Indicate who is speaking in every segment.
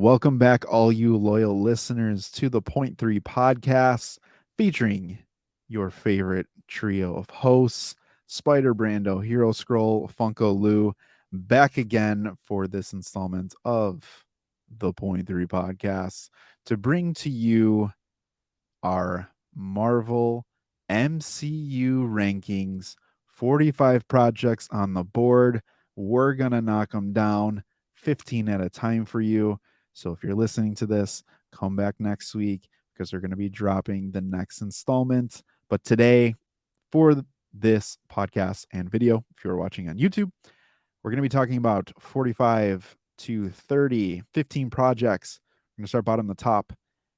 Speaker 1: Welcome back, all you loyal listeners, to the Point Three podcast featuring your favorite trio of hosts, Spider Brando, Hero Scroll, Funko Lou, back again for this installment of the Point Three podcast to bring to you our Marvel MCU rankings. 45 projects on the board. We're going to knock them down 15 at a time for you. So if you're listening to this, come back next week because we're going to be dropping the next installment. But today, for this podcast and video, if you're watching on YouTube, we're going to be talking about 45 to 30, 15 projects. We're going to start bottom to top,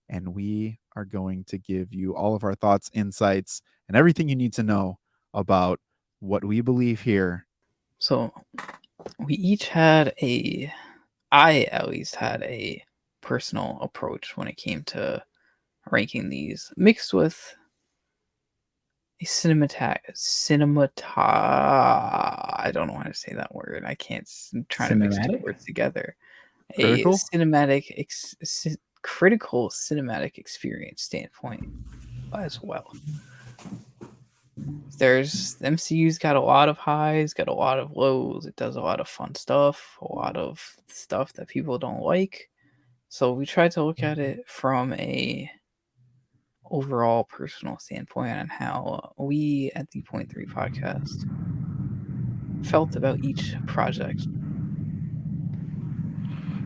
Speaker 1: and we are going to give you all of our thoughts, insights, and everything you need to know about what we believe here.
Speaker 2: So we each had I at least had a personal approach when it came to ranking these, mixed with a I don't know how to say that word. I can't. I'm trying to mix two words together.
Speaker 1: Critical?
Speaker 2: A critical cinematic experience standpoint as well. There's MCU's got a lot of highs, got a lot of lows. It does a lot of fun stuff, a lot of stuff that people don't like. So we tried to look at it from a overall personal standpoint on how we at the Point Three podcast felt about each project.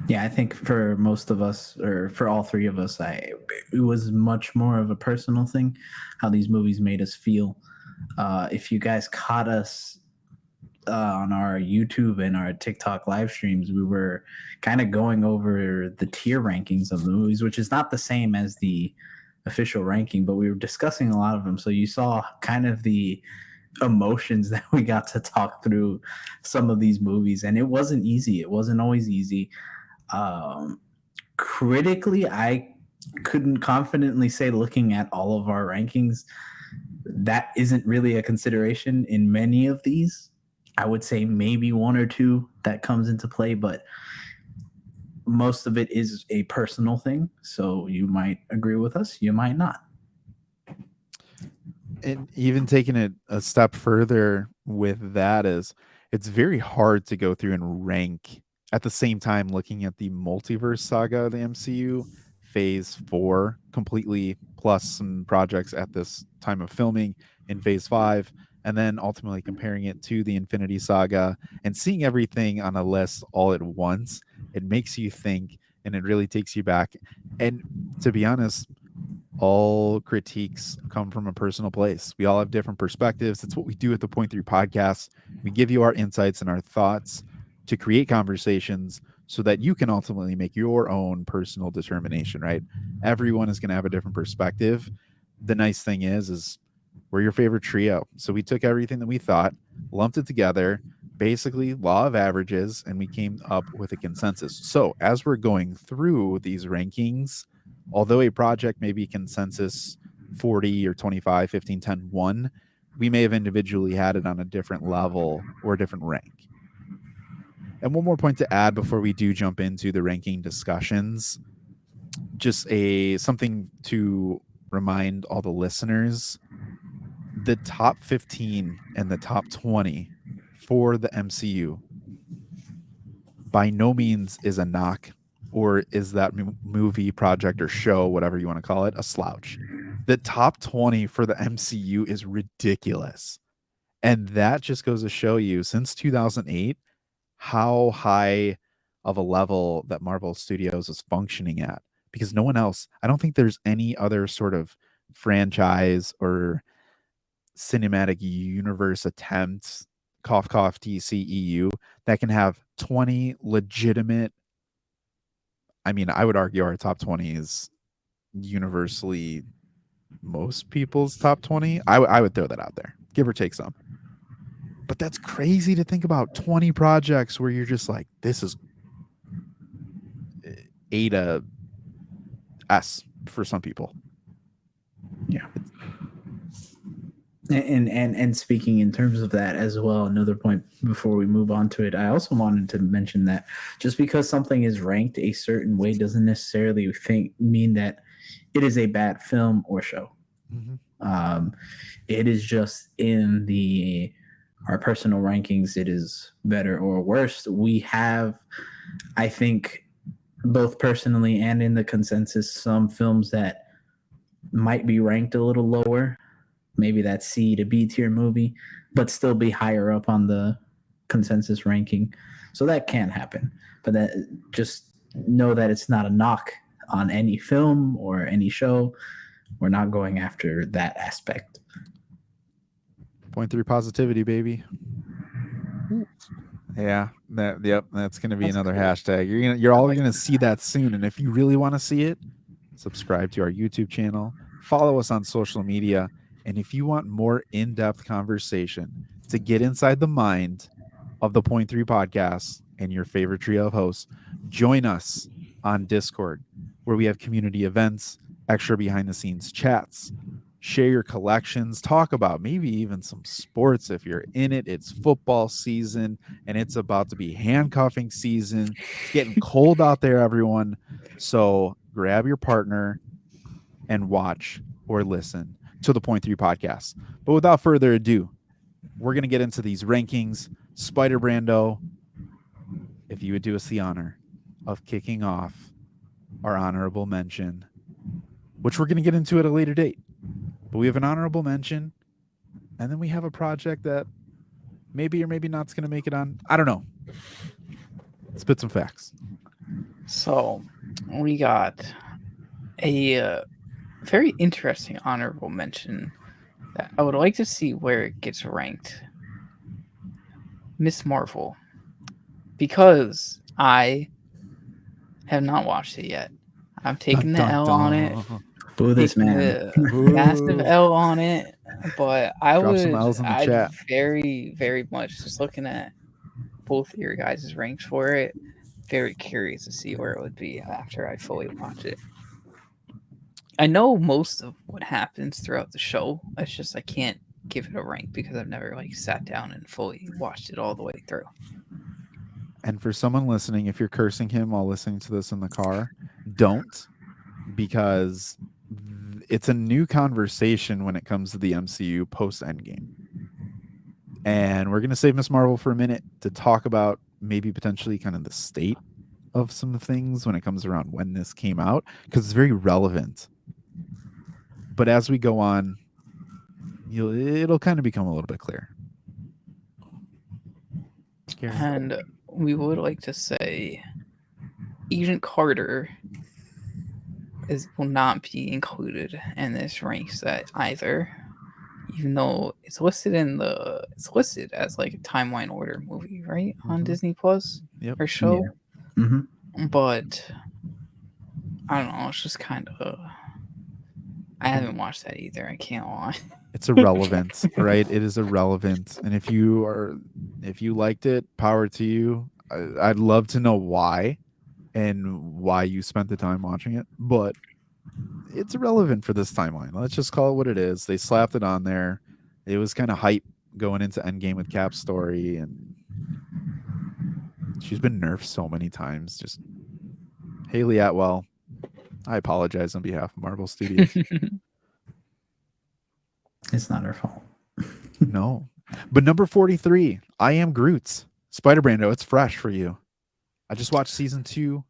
Speaker 3: Yeah, I think for most of us, or for all three of us, it was much more of a personal thing, how these movies made us feel. If you guys caught us on our YouTube and our TikTok live streams, we were kind of going over the tier rankings of the movies, which is not the same as the official ranking, but we were discussing a lot of them. So you saw kind of the emotions that we got to talk through some of these movies, and it wasn't easy. It wasn't always easy. Critically, I couldn't confidently say, looking at all of our rankings, that isn't really a consideration in many of these. I would say maybe one or two that comes into play, but most of it is a personal thing. So you might agree with us, you might not.
Speaker 1: And even taking it a step further with that is it's very hard to go through and rank at the same time looking at the multiverse saga of the MCU, phase 4 completely, plus some projects at this time of filming in phase 5, and then ultimately comparing it to the Infinity Saga and seeing everything on a list all at once. It makes you think, and it really takes you back. And to be honest, all critiques come from a personal place. We all have different perspectives. It's what we do at the Point Three podcast. We give you our insights and our thoughts to create conversations so that you can ultimately make your own personal determination, right? Everyone is going to have a different perspective. The nice thing is we're your favorite trio. So we took everything that we thought, lumped it together, basically law of averages, and we came up with a consensus. So as we're going through these rankings, although a project may be consensus 40 or 25, 15, 10, 1, we may have individually had it on a different level or a different rank. And one more point to add before we do jump into the ranking discussions, just something to remind all the listeners. The top 15 and the top 20 for the MCU by no means is a knock, or is that movie, project, or show, whatever you want to call it, a slouch. The top 20 for the MCU is ridiculous. And that just goes to show you, since 2008, how high of a level that Marvel Studios is functioning at. Because no one else, I don't think there's any other sort of franchise or cinematic universe attempts, cough, cough, DCEU, that can have 20 legitimate. I mean, I would argue our top 20 is universally most people's top 20. I would throw that out there, give or take some. But that's crazy to think about. 20 projects where you're just like, this is A to S for some people.
Speaker 3: Yeah. And speaking in terms of that as well, another point before we move on to it, I also wanted to mention that just because something is ranked a certain way doesn't necessarily mean that it is a bad film or show.
Speaker 1: Mm-hmm.
Speaker 3: It is just in our personal rankings, it is better or worse. We have, I think, both personally and in the consensus, some films that might be ranked a little lower, maybe that C to B tier movie, but still be higher up on the consensus ranking. So that can happen. But that, just know that it's not a knock on any film or any show. We're not going after that aspect.
Speaker 1: 0.3 positivity, baby. Yeah, that's gonna be
Speaker 2: That's
Speaker 1: another
Speaker 2: cool.
Speaker 1: hashtag. You're all
Speaker 2: like
Speaker 1: gonna see that soon. And if you really want to see it, subscribe to our YouTube channel, follow us on social media, and if you want more in-depth conversation to get inside the mind of the Point Three podcast and your favorite trio of hosts, join us on Discord, where we have community events, extra behind the scenes chats, share your collections, talk about maybe even some sports if you're in it. It's football season and it's about to be handcuffing season. It's getting cold out there, everyone. So grab your partner and watch or listen to the Point Three podcast. But without further ado, we're going to get into these rankings. Spider Brando, if you would do us the honor of kicking off our honorable mention, which we're going to get into at a later date. But we have an honorable mention, and then we have a project that maybe or maybe not's going to make it on. I don't know. Spit some facts.
Speaker 2: So we got a very interesting honorable mention that I would like to see where it gets ranked. Miss Marvel. Because I have not watched it yet. I'm taking the L on it.
Speaker 3: Boo this
Speaker 2: Taking
Speaker 3: man.
Speaker 2: the massive L on it. But
Speaker 1: Drop some L's in the
Speaker 2: I'd
Speaker 1: chat.
Speaker 2: very, very much just looking at both of your guys' ranks for it. Very curious to see where it would be after I fully watch it. I know most of what happens throughout the show. It's just I can't give it a rank because I've never sat down and fully watched it all the way through.
Speaker 1: And for someone listening, if you're cursing him while listening to this in the car, don't, because it's a new conversation when it comes to the MCU post Endgame. And we're going to save Miss Marvel for a minute to talk about maybe potentially kind of the state of some things when it comes around when this came out, because it's very relevant. But as we go on, it'll kind of become a little bit clearer.
Speaker 2: And we would like to say Agent Carter will not be included in this rank set either, even though it's listed as like a timeline order movie, right, on Disney Plus or show.
Speaker 3: Yeah. Mm-hmm.
Speaker 2: But I don't know. It's just kind of. I haven't watched that either. I can't lie.
Speaker 1: It's irrelevant, right? It is irrelevant. And if you liked it, power to you. I'd love to know why and why you spent the time watching it, but it's irrelevant for this timeline. Let's just call it what it is. They slapped it on there. It was kind of hype going into Endgame with Cap's story, and she's been nerfed so many times. Just Haley Atwell, I apologize on behalf of Marvel Studios.
Speaker 3: It's not her fault.
Speaker 1: No. But number 43, I Am Groot. Spider Brando, it's fresh for you. I just watched season 2.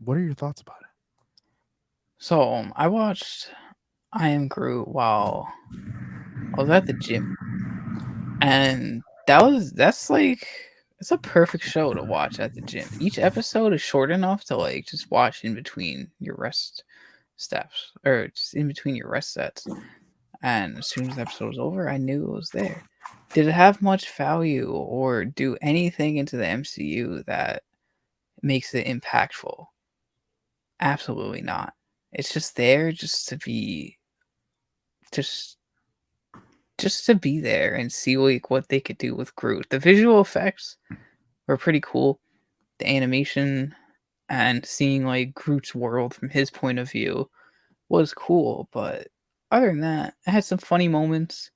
Speaker 1: What are your thoughts about it?
Speaker 2: So I watched I Am Groot while I was at the gym, and that's it's a perfect show to watch at the gym. Each episode is short enough to just watch in between your rest steps or just in between your rest sets. And as soon as the episode was over, I knew it was there. Did it have much value or do anything into the MCU that makes it impactful? Absolutely not. It's just there just to be just to be there and see what they could do with Groot. The visual effects were pretty cool. The animation and seeing Groot's world from his point of view was cool, but other than that, it had some funny moments.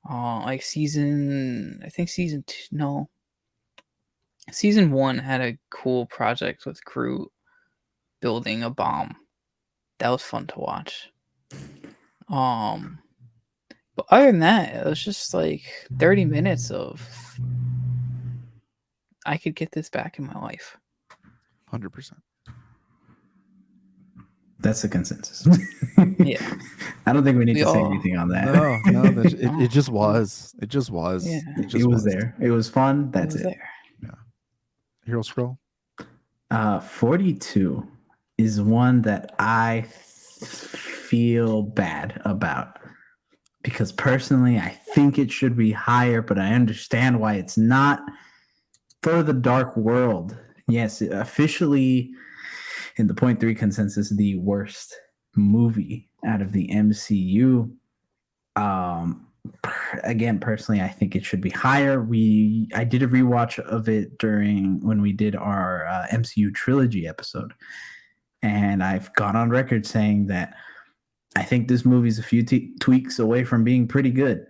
Speaker 2: Like I think season two, no, season one had a cool project with Groot building a bomb. That was fun to watch. Um, but other than that, it was just like 30 minutes of I could get this back in my life.
Speaker 1: 100%.
Speaker 3: That's the consensus.
Speaker 2: Yeah.
Speaker 3: I don't think we need
Speaker 2: We
Speaker 3: to say
Speaker 2: all,
Speaker 3: anything on that.
Speaker 1: No, it just was. It just was.
Speaker 2: yeah,
Speaker 1: It
Speaker 3: It
Speaker 1: just
Speaker 3: was
Speaker 1: was.
Speaker 3: there. It was fun.
Speaker 2: it
Speaker 3: That's
Speaker 2: was
Speaker 3: it.
Speaker 2: there.
Speaker 1: Yeah. Hero Scroll.
Speaker 3: 42 is one that I feel bad about because personally, I think it should be higher, but I understand why it's not. For the Dark World, yes, officially in the point 0.3 consensus, the worst movie out of the MCU. Um, again, personally, I think it should be higher. I did a rewatch of it during when we did our MCU trilogy episode, and I've gone on record saying that I think this movie's a few tweaks away from being pretty good.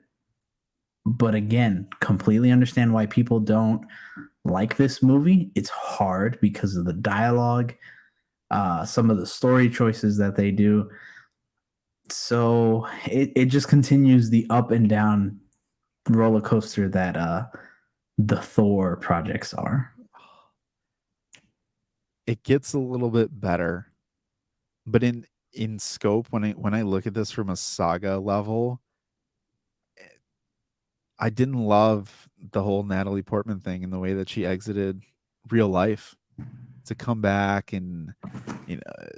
Speaker 3: But again, completely understand why people don't like this movie. It's hard because of the dialogue, some of the story choices that they do. So it just continues the up and down roller coaster that the Thor projects are.
Speaker 1: It gets a little bit better, but in scope, when I look at this from a saga level, I didn't love the whole Natalie Portman thing and the way that she exited real life to come back, and you know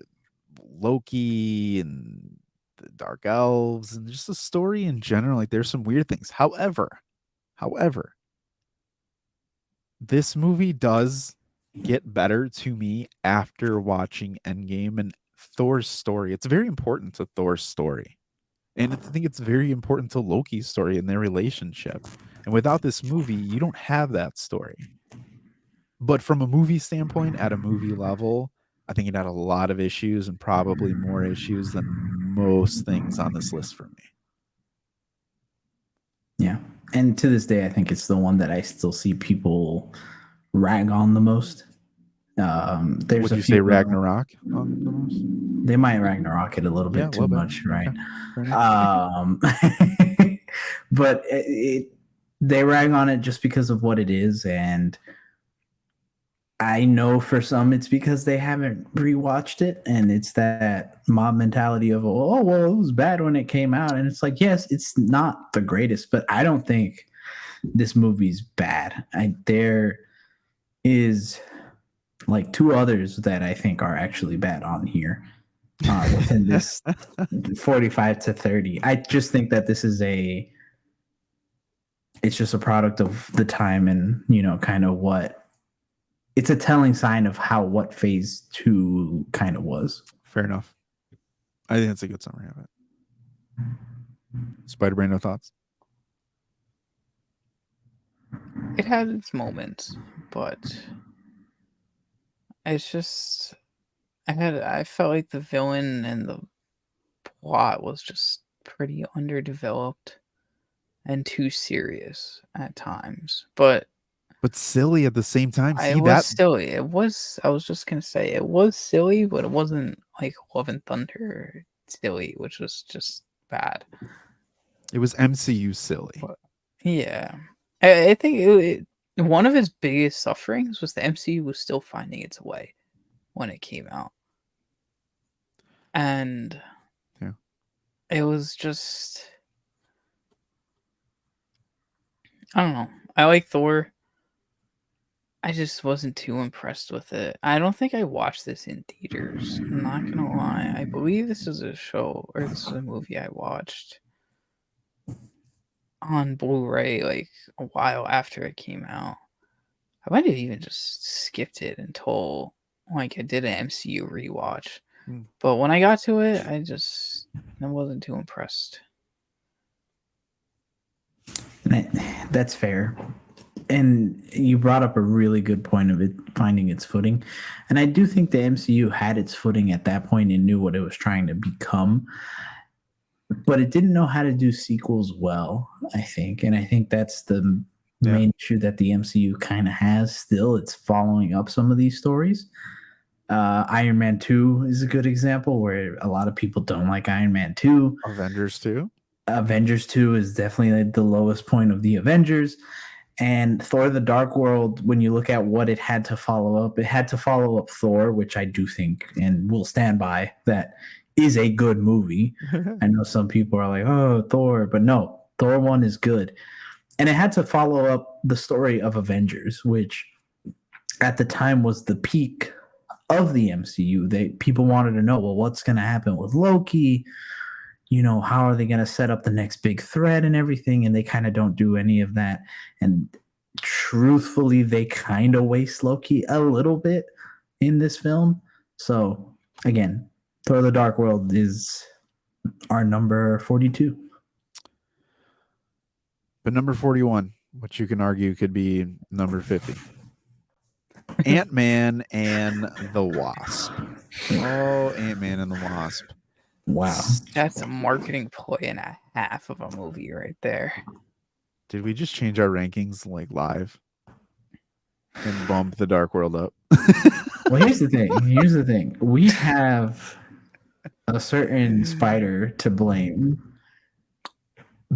Speaker 1: Loki and the Dark Elves and just the story in general. Like there's some weird things. However, this movie does get better to me after watching Endgame and Thor's story. It's very important to Thor's story. And I think it's very important to Loki's story and their relationship. And without this movie, you don't have that story. But from a movie standpoint, at a movie level, I think it had a lot of issues and probably more issues than most things on this list for me.
Speaker 3: Yeah. And to this day, I think it's the one that I still see people rag on the most. There's
Speaker 1: Would
Speaker 3: a
Speaker 1: you
Speaker 3: few
Speaker 1: say Ragnarok on the most?
Speaker 3: They might Ragnarok it a little
Speaker 1: Yeah,
Speaker 3: bit
Speaker 1: a
Speaker 3: too
Speaker 1: little bit.
Speaker 3: much, right?
Speaker 1: Okay. Fair enough.
Speaker 3: But they rag on it just because of what it is, and I know for some it's because they haven't rewatched it, and it's that mob mentality of oh well it was bad when it came out, and it's like yes it's not the greatest, but I don't think this movie's bad. There is like two others that I think are actually bad on here within this 45 to 30. I just think that this is it's just a product of the time and, kind of what it's a telling sign of what phase 2 kind of was.
Speaker 1: Fair enough. I think that's a good summary of it. Spider-Man, no thoughts?
Speaker 2: It had its moments, but it's just I felt like the villain and the plot was just pretty underdeveloped and too serious at times. But
Speaker 1: silly at the same time.
Speaker 2: it
Speaker 1: See
Speaker 2: was
Speaker 1: that?
Speaker 2: silly. It was. I was just gonna say it was silly, but it wasn't like Love and Thunder silly, which was just bad.
Speaker 1: It was MCU silly.
Speaker 2: But, yeah, I think one of its biggest sufferings was the MCU was still finding its way when it came out, and
Speaker 1: Yeah.
Speaker 2: it was just I don't know. I like Thor. I just wasn't too impressed with it. I don't think I watched this in theaters. I'm not gonna lie. I believe this is a show or this is a movie I watched on Blu-ray like a while after it came out. I might have even just skipped it until like I did an MCU rewatch. But when I got to it, I wasn't too impressed.
Speaker 3: That's fair. And you brought up a really good point of it finding its footing. And I do think the MCU had its footing at that point and knew what it was trying to become. but it didn't know how to do sequels well, I think. And I think that's the
Speaker 1: Yeah.
Speaker 3: main issue that the MCU kind of has still. It's following up some of these stories. Iron Man 2 is a good example where a lot of people don't like Iron Man 2.
Speaker 1: Avengers 2.
Speaker 3: Avengers 2 is definitely the lowest point of the Avengers. And Thor the Dark World, when you look at what it had to follow up, it had to follow up Thor, which I do think and will stand by that is a good movie. I know some people are like, oh, Thor, but no, Thor 1 is good. And it had to follow up the story of Avengers, which at the time was the peak of the MCU. People wanted to know, well, what's going to happen with Loki? You know, how are they going to set up the next big threat and everything? And they kind of don't do any of that. And truthfully, they kind of waste Loki a little bit in this film. So again, Thor the Dark World is our number 42.
Speaker 1: But number 41, which you can argue could be number 50. Ant-Man and the Wasp. Oh, Ant-Man and the Wasp.
Speaker 3: Wow.
Speaker 2: That's a marketing ploy and a half of a movie right there.
Speaker 1: Did we just change our rankings like live and bump the Dark World up?
Speaker 3: Well, here's the thing. We have a certain spider to blame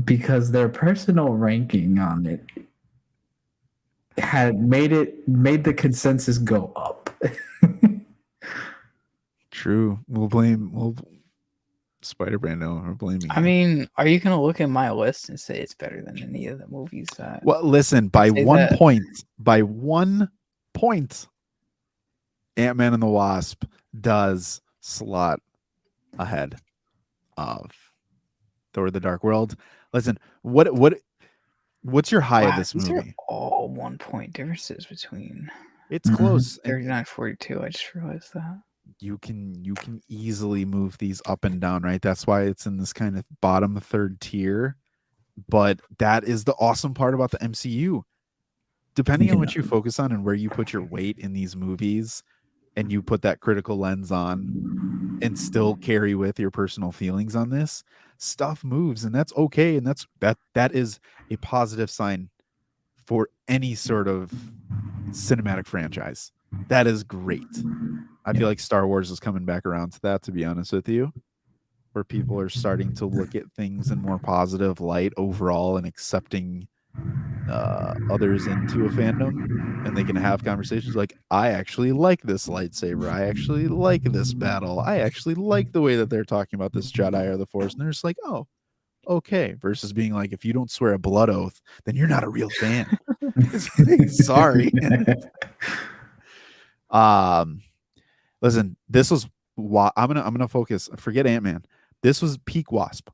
Speaker 3: because their personal ranking on it had made the consensus go up.
Speaker 1: True. We'll Spider-Man. No, we're blaming.
Speaker 2: I mean, are you gonna look at my list and say it's better than any of the movies that?
Speaker 1: Well, listen, by
Speaker 2: say
Speaker 1: one
Speaker 2: that-
Speaker 1: point, Ant-Man and the Wasp does slot ahead of Thor: The Dark World. Listen, what's your high of this
Speaker 2: these
Speaker 1: movie?
Speaker 2: are all 1 point differences between
Speaker 1: It's close. and
Speaker 2: 39, 42. I just realized that.
Speaker 1: You can easily move these up and down, right? That's why it's in this kind of bottom third tier. But that is the awesome part about the MCU. Depending on what you focus on and where you put your weight in these movies, and you put that critical lens on and still carry with your personal feelings on this, stuff moves, and that's okay. And that is a positive sign for any sort of cinematic franchise. That is great. I feel like Star Wars is coming back around to that, to be honest with you, where people are starting to look at things in more positive light overall and accepting others into a fandom, and they can have conversations like, I actually like this lightsaber, I actually like this battle, I actually like the way that they're talking about this Jedi or the Force, and they're just like, oh, okay, versus being like, if you don't swear a blood oath, then you're not a real fan. Sorry. Listen, this was I'm gonna focus. Forget Ant-Man. This was peak Wasp.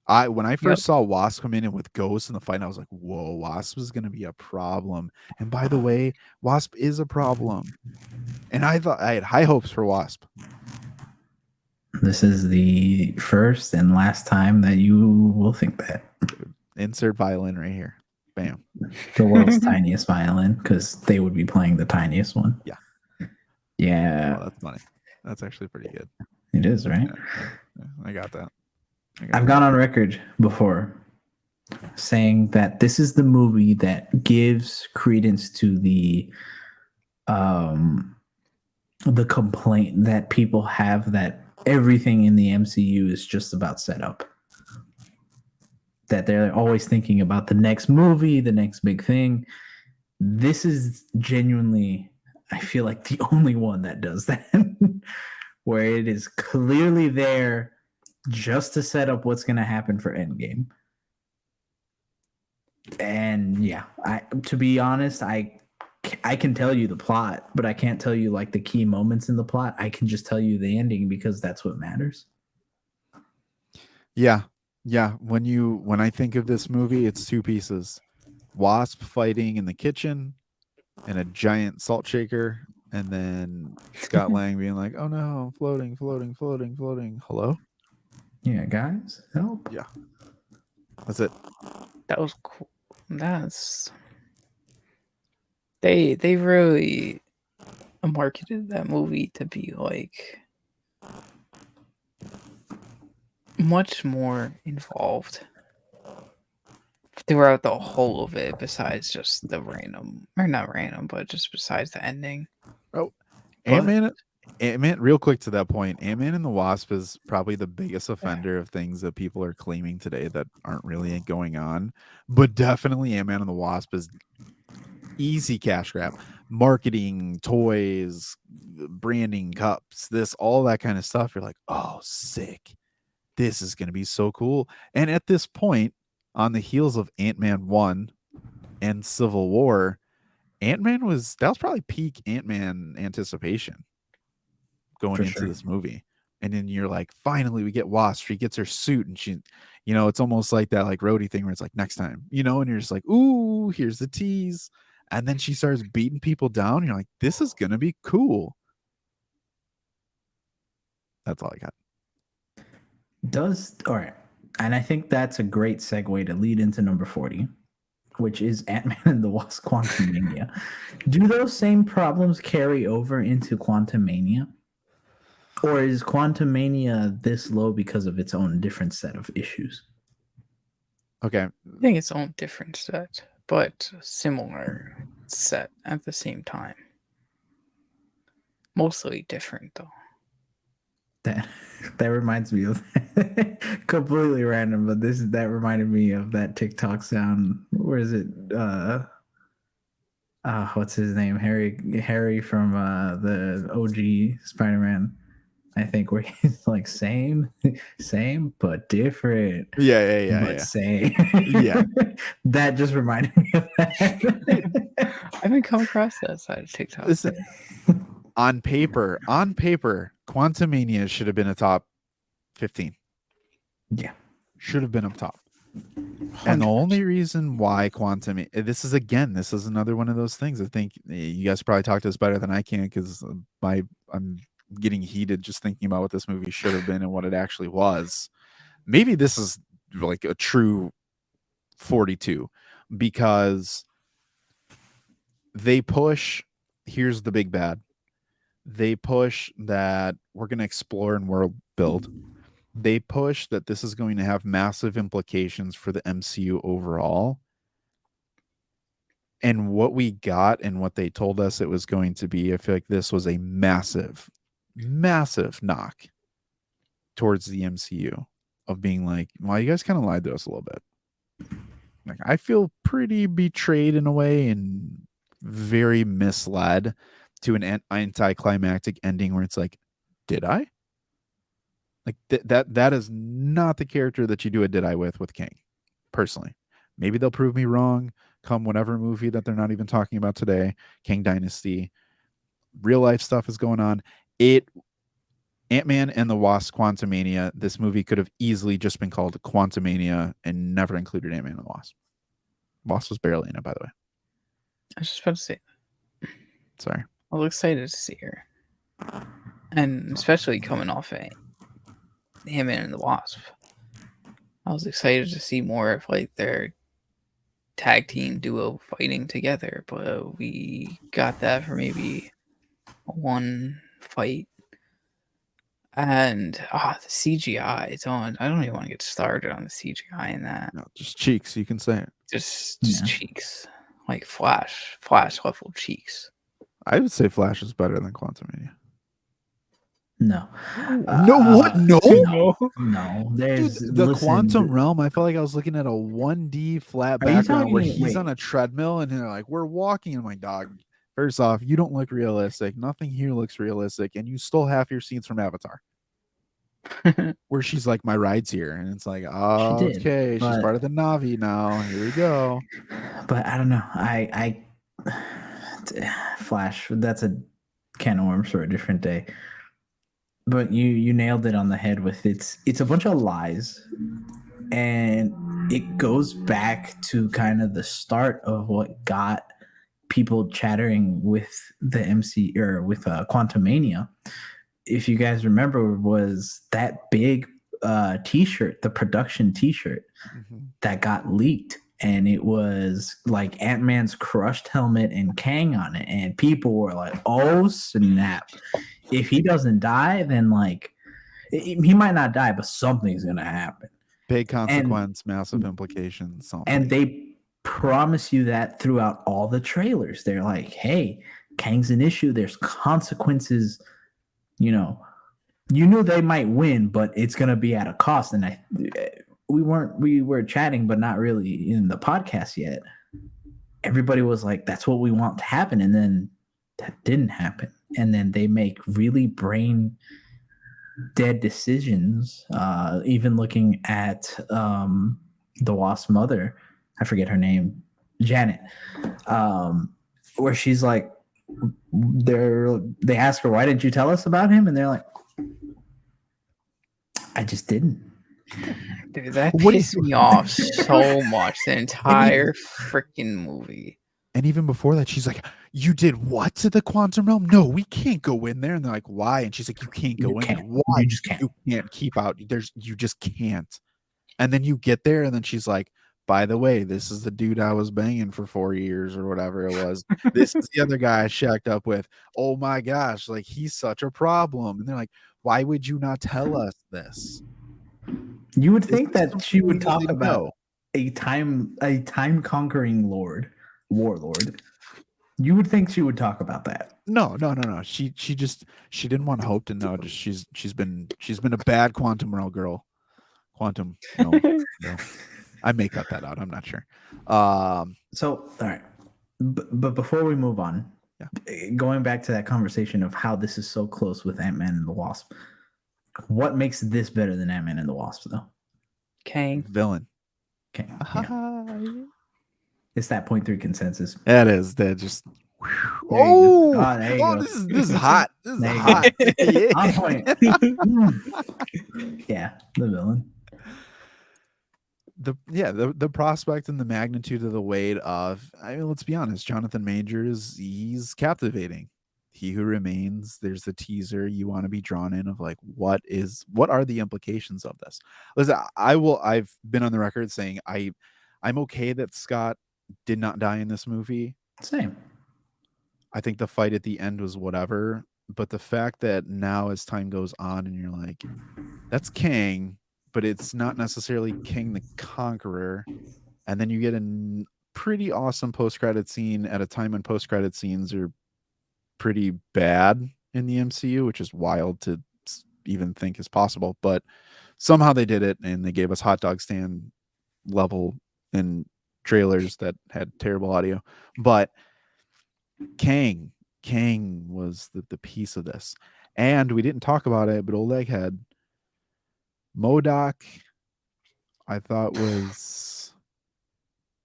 Speaker 1: When I first saw Wasp come in with Ghost in the fight, I was like, whoa, Wasp is gonna be a problem. And by the way, Wasp is a problem. And I thought I had high hopes for Wasp.
Speaker 3: This is the first and last time that you will think that.
Speaker 1: Insert violin right here. Bam.
Speaker 3: The world's tiniest violin, because they would be playing the tiniest one.
Speaker 1: Yeah.
Speaker 3: Yeah.
Speaker 1: Oh, that's funny. That's actually pretty good.
Speaker 3: It is, right?
Speaker 1: Yeah, I got that.
Speaker 3: I've gone on record before saying that this is the movie that gives credence to the complaint that people have that everything in the MCU is just about setup. That they're always thinking about the next movie, the next big thing. This is genuinely, I feel like, the only one that does that, where it is clearly there just to set up what's going to happen for Endgame. And yeah, to be honest, I can tell you the plot, but I can't tell you like the key moments in the plot. I can just tell you the ending because that's what matters.
Speaker 1: Yeah. When I think of this movie, it's two pieces. Wasp fighting in the kitchen and a giant salt shaker, and then Scott Lang being like, oh no, floating. Hello?
Speaker 3: Yeah, guys, help.
Speaker 1: Yeah. That's it.
Speaker 2: That was cool. That's they really marketed that movie to be like much more involved throughout the whole of it, besides just the random, or not random, but just besides the ending.
Speaker 1: Oh,
Speaker 2: But
Speaker 1: Ant-Man, real quick to that point, Ant-Man and the Wasp is probably the biggest offender of things that people are claiming today that aren't really going on. But definitely Ant-Man and the Wasp is easy cash grab. Marketing, toys, branding, cups, this, all that kind of stuff. You're like, oh, sick. This is going to be so cool. And at this point, on the heels of Ant-Man 1 and Civil War, that was probably peak Ant-Man anticipation going
Speaker 3: For
Speaker 1: into
Speaker 3: sure.
Speaker 1: this movie. And then you're like, finally, we get Wasp. She gets her suit, and it's almost like that like roadie thing where it's like next time, and you're just like, ooh, here's the tease. And then she starts beating people down. You're like, this is gonna be cool. That's all I got.
Speaker 3: All right. And I think that's a great segue to lead into number 40, which is Ant-Man and the Wasp: Quantumania. Do those same problems carry over into Quantumania? Or is Quantumania this low because of its own different set of issues?
Speaker 1: Okay.
Speaker 2: I think its own different set, but similar set at the same time. Mostly different though.
Speaker 3: That reminds me of completely random, but that reminded me of that TikTok sound. Where is it? What's his name? Harry from the OG Spider-Man. I think where he's like same, but different.
Speaker 1: Yeah.
Speaker 3: Same.
Speaker 1: Yeah.
Speaker 3: That just reminded me of that.
Speaker 2: I haven't come across that side of TikTok.
Speaker 1: Listen, on paper, Quantumania should have been a top 15.
Speaker 3: Yeah.
Speaker 1: Should have been up top. And the
Speaker 2: 100%.
Speaker 1: only reason why this is another one of those things. I think you guys probably talk to this better than I can because I'm getting heated just thinking about what this movie should have been and what it actually was. Maybe this is like a true 42 because they push, here's the big bad. They push that we're going to explore and world build. They push that this is going to have massive implications for the MCU overall. And what we got and what they told us it was going to be, I feel like this was a massive, massive knock towards the MCU of being like, well, you guys kind of lied to us a little bit. Like, I feel pretty betrayed in a way and very misled to an anticlimactic ending where it's like, did I? Like that is not the character that you do a did I with Kang, personally. Maybe they'll prove me wrong come whatever movie that they're not even talking about today, Kang Dynasty. Real life stuff is going on. Ant-Man and the Wasp: Quantumania, this movie could have easily just been called Quantumania and never included Ant-Man and the Wasp. Wasp was barely in it, by the way.
Speaker 2: I was just about to say,
Speaker 1: Sorry.
Speaker 2: I was excited to see her. And especially coming off of Ant-Man and the Wasp. I was excited to see more of like their tag team duo fighting together, but we got that for maybe one fight. And the CGI, I don't even want to get started on the CGI in that.
Speaker 1: No, just cheeks, you can say it.
Speaker 2: Just cheeks. Like Flash level cheeks.
Speaker 1: I would say Flash is better than Quantumania.
Speaker 3: No.
Speaker 1: No, what? No?
Speaker 3: No. There's
Speaker 1: Dude, the Quantum Realm, I felt like I was looking at a 1D flat background where he's on a treadmill and they're like, we're walking. And I'm like, dog, first off, you don't look realistic. Nothing here looks realistic. And you stole half your scenes from Avatar. Where she's like, my ride's here. And it's like, oh, okay, she's part of the Na'vi now. Here we go.
Speaker 3: But I don't know. Flash, that's a can of worms for a different day. But you nailed it on the head with it's a bunch of lies, and it goes back to kind of the start of what got people chattering with the MC or with Quantumania. If you guys remember, was that big T-shirt, the production T-shirt that got leaked, and it was like Ant-Man's crushed helmet and Kang on it, and people were like, "Oh snap! If he doesn't die, then like He might not die, but something's gonna happen.
Speaker 1: Big
Speaker 3: And
Speaker 1: consequence, massive implication,
Speaker 3: and
Speaker 1: something.
Speaker 3: they promise you that throughout all the trailers. They're like, "Hey, Kang's an issue. There's consequences. You know, you knew they might win, but it's gonna be at a cost." And we were chatting, but not really in the podcast yet. Everybody was like, "That's what we want to happen," and then that didn't happen. And then they make really brain dead decisions. Even looking at the Wasp's mother, I forget her name, Janet, where she's like, they ask her, "Why didn't you tell us about him?" And they're like, "I just didn't."
Speaker 2: Dude, that
Speaker 1: What do
Speaker 2: pissed
Speaker 1: you
Speaker 2: me off so much. The
Speaker 1: and
Speaker 2: entire freaking movie.
Speaker 1: and even before that, she's like, "You did what to the quantum realm? No, we can't go in there." And they're like, "Why?" And she's like, "You can't
Speaker 3: You
Speaker 1: go in there.
Speaker 3: can't.
Speaker 1: Why?
Speaker 3: You just can't.
Speaker 1: You can't keep out. You just can't." And then you get there, and then she's like, "By the way, this is the dude I was banging for 4 years or whatever it was. This is the other guy I shacked up with. Oh my gosh, like he's such a problem." And they're like, "Why would you not tell us this?
Speaker 3: You would
Speaker 1: This
Speaker 3: think
Speaker 1: is
Speaker 3: that she
Speaker 1: something we
Speaker 3: would talk
Speaker 1: need to
Speaker 3: about
Speaker 1: know."
Speaker 3: a time conquering warlord. You would think she would talk about that.
Speaker 1: No, no, no, no. She didn't want Hope to know. Just she's been a bad quantum realm girl. Quantum realm girl. I may cut that out. I'm not sure.
Speaker 3: So, all right. But before we move on,
Speaker 1: Yeah.
Speaker 3: going back to that conversation of how this is so close with Ant-Man and the Wasp, what makes this better than Ant-Man and the Wasp, though?
Speaker 2: Kang.
Speaker 1: Villain.
Speaker 3: Okay, yeah.
Speaker 1: Yeah.
Speaker 3: It's that 0.3 consensus.
Speaker 1: That is that just.
Speaker 3: There you go.
Speaker 1: Oh,
Speaker 3: Oh, there you go.
Speaker 1: this is hot. This is
Speaker 3: There you
Speaker 1: hot. Yeah.
Speaker 3: On point. Yeah, the villain.
Speaker 1: The prospect and the magnitude of the weight of, I mean, let's be honest, Jonathan Majors, he's captivating. He Who Remains, there's the teaser. You want to be drawn in of like what are the implications of this? Listen, I've been on the record saying I'm okay that Scott did not die in this movie.
Speaker 3: Same.
Speaker 1: I think the fight at the end was whatever, but the fact that now as time goes on and you're like, that's Kang, but it's not necessarily King the Conqueror. And then you get a pretty awesome post-credit scene at a time when post-credit scenes are pretty bad in the MCU, which is wild to even think is possible. But somehow they did it, and they gave us hot dog stand level in trailers that had terrible audio. But Kang was the piece of this. And we didn't talk about it, but old Egghead, MODOK, I thought was,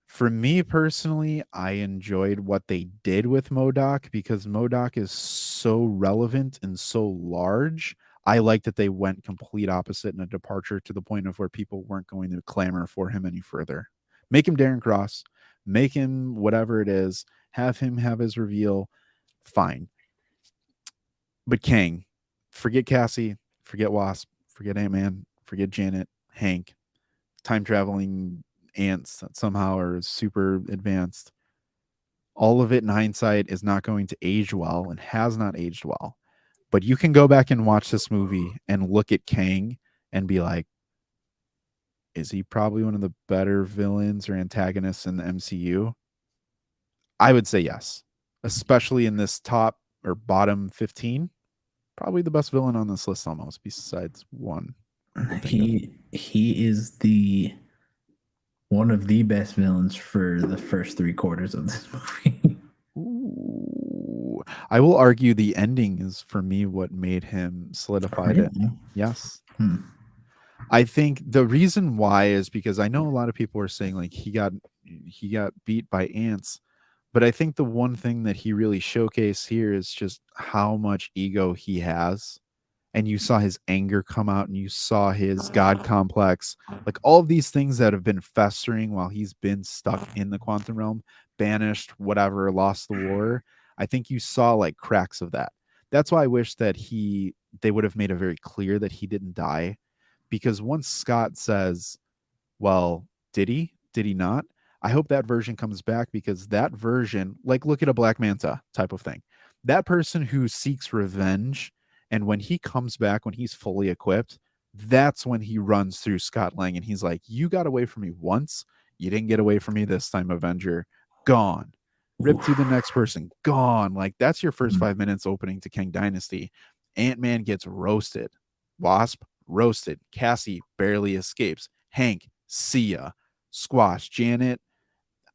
Speaker 1: for me personally, I enjoyed what they did with MODOK because MODOK is so relevant and so large. I like that they went complete opposite and a departure to the point of where people weren't going to clamor for him any further. Make him Darren Cross, make him whatever it is, have him have his reveal, fine. But Kang, forget Cassie, forget Wasp, forget Ant-Man, forget Janet, Hank, time traveling ants that somehow are super advanced. All of it in hindsight is not going to age well and has not aged well. But you can go back and watch this movie and look at Kang and be like, is he probably one of the better villains or antagonists in the MCU? I would say yes, especially in this top or bottom 15. Probably the best villain on this list almost, besides one.
Speaker 3: He is the one of the best villains for the first 3/4 of this movie.
Speaker 1: Ooh. I will argue the ending is for me what made him solidified it.
Speaker 3: Really?
Speaker 1: Yes.
Speaker 3: Hmm.
Speaker 1: I think the reason why is because I know a lot of people are saying like he got beat by ants, but I think the one thing that he really showcased here is just how much ego he has. And you saw his anger come out and you saw his God complex, like all of these things that have been festering while he's been stuck in the quantum realm, banished, whatever, lost the war. I think you saw like cracks of that. That's why I wish that they would have made it very clear that he didn't die, because once Scott says, well, did he? Did he not? I hope that version comes back, because that version, like look at a Black Manta type of thing. That person who seeks revenge And when he comes back, when he's fully equipped, that's when he runs through Scott Lang and he's like, "You got away from me once. You didn't get away from me this time, Avenger. Gone. Rip through the next person. Gone." Like, that's your first 5 minutes opening to Kang Dynasty. Ant-Man gets roasted. Wasp, roasted. Cassie barely escapes. Hank, see ya. Squash. Janet,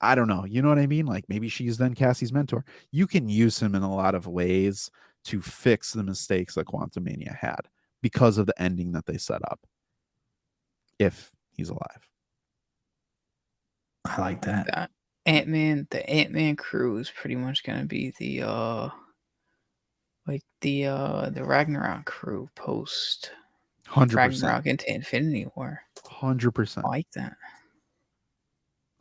Speaker 1: I don't know. You know what I mean? Like, maybe she's then Cassie's mentor. You can use him in a lot of ways to fix the mistakes that Quantumania had because of the ending that they set up. If he's alive.
Speaker 3: I like that.
Speaker 2: The Ant-Man crew is pretty much gonna be the Ragnarok crew post
Speaker 1: 100%.
Speaker 2: Ragnarok into Infinity War.
Speaker 1: 100%.
Speaker 2: I like that.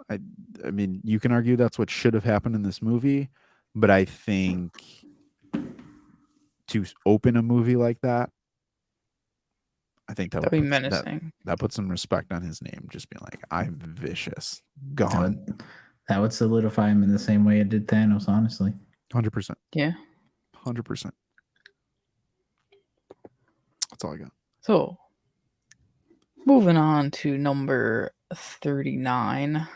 Speaker 1: I mean, you can argue that's what should have happened in this movie, but I think to open a movie like that, I think
Speaker 2: That'd be menacing.
Speaker 1: That puts some respect on his name. Just being like, I'm vicious. Gone.
Speaker 3: That would solidify him in the same way it did Thanos, honestly.
Speaker 1: 100%.
Speaker 2: Yeah.
Speaker 1: 100%. That's all I got.
Speaker 2: So, moving on to number 39.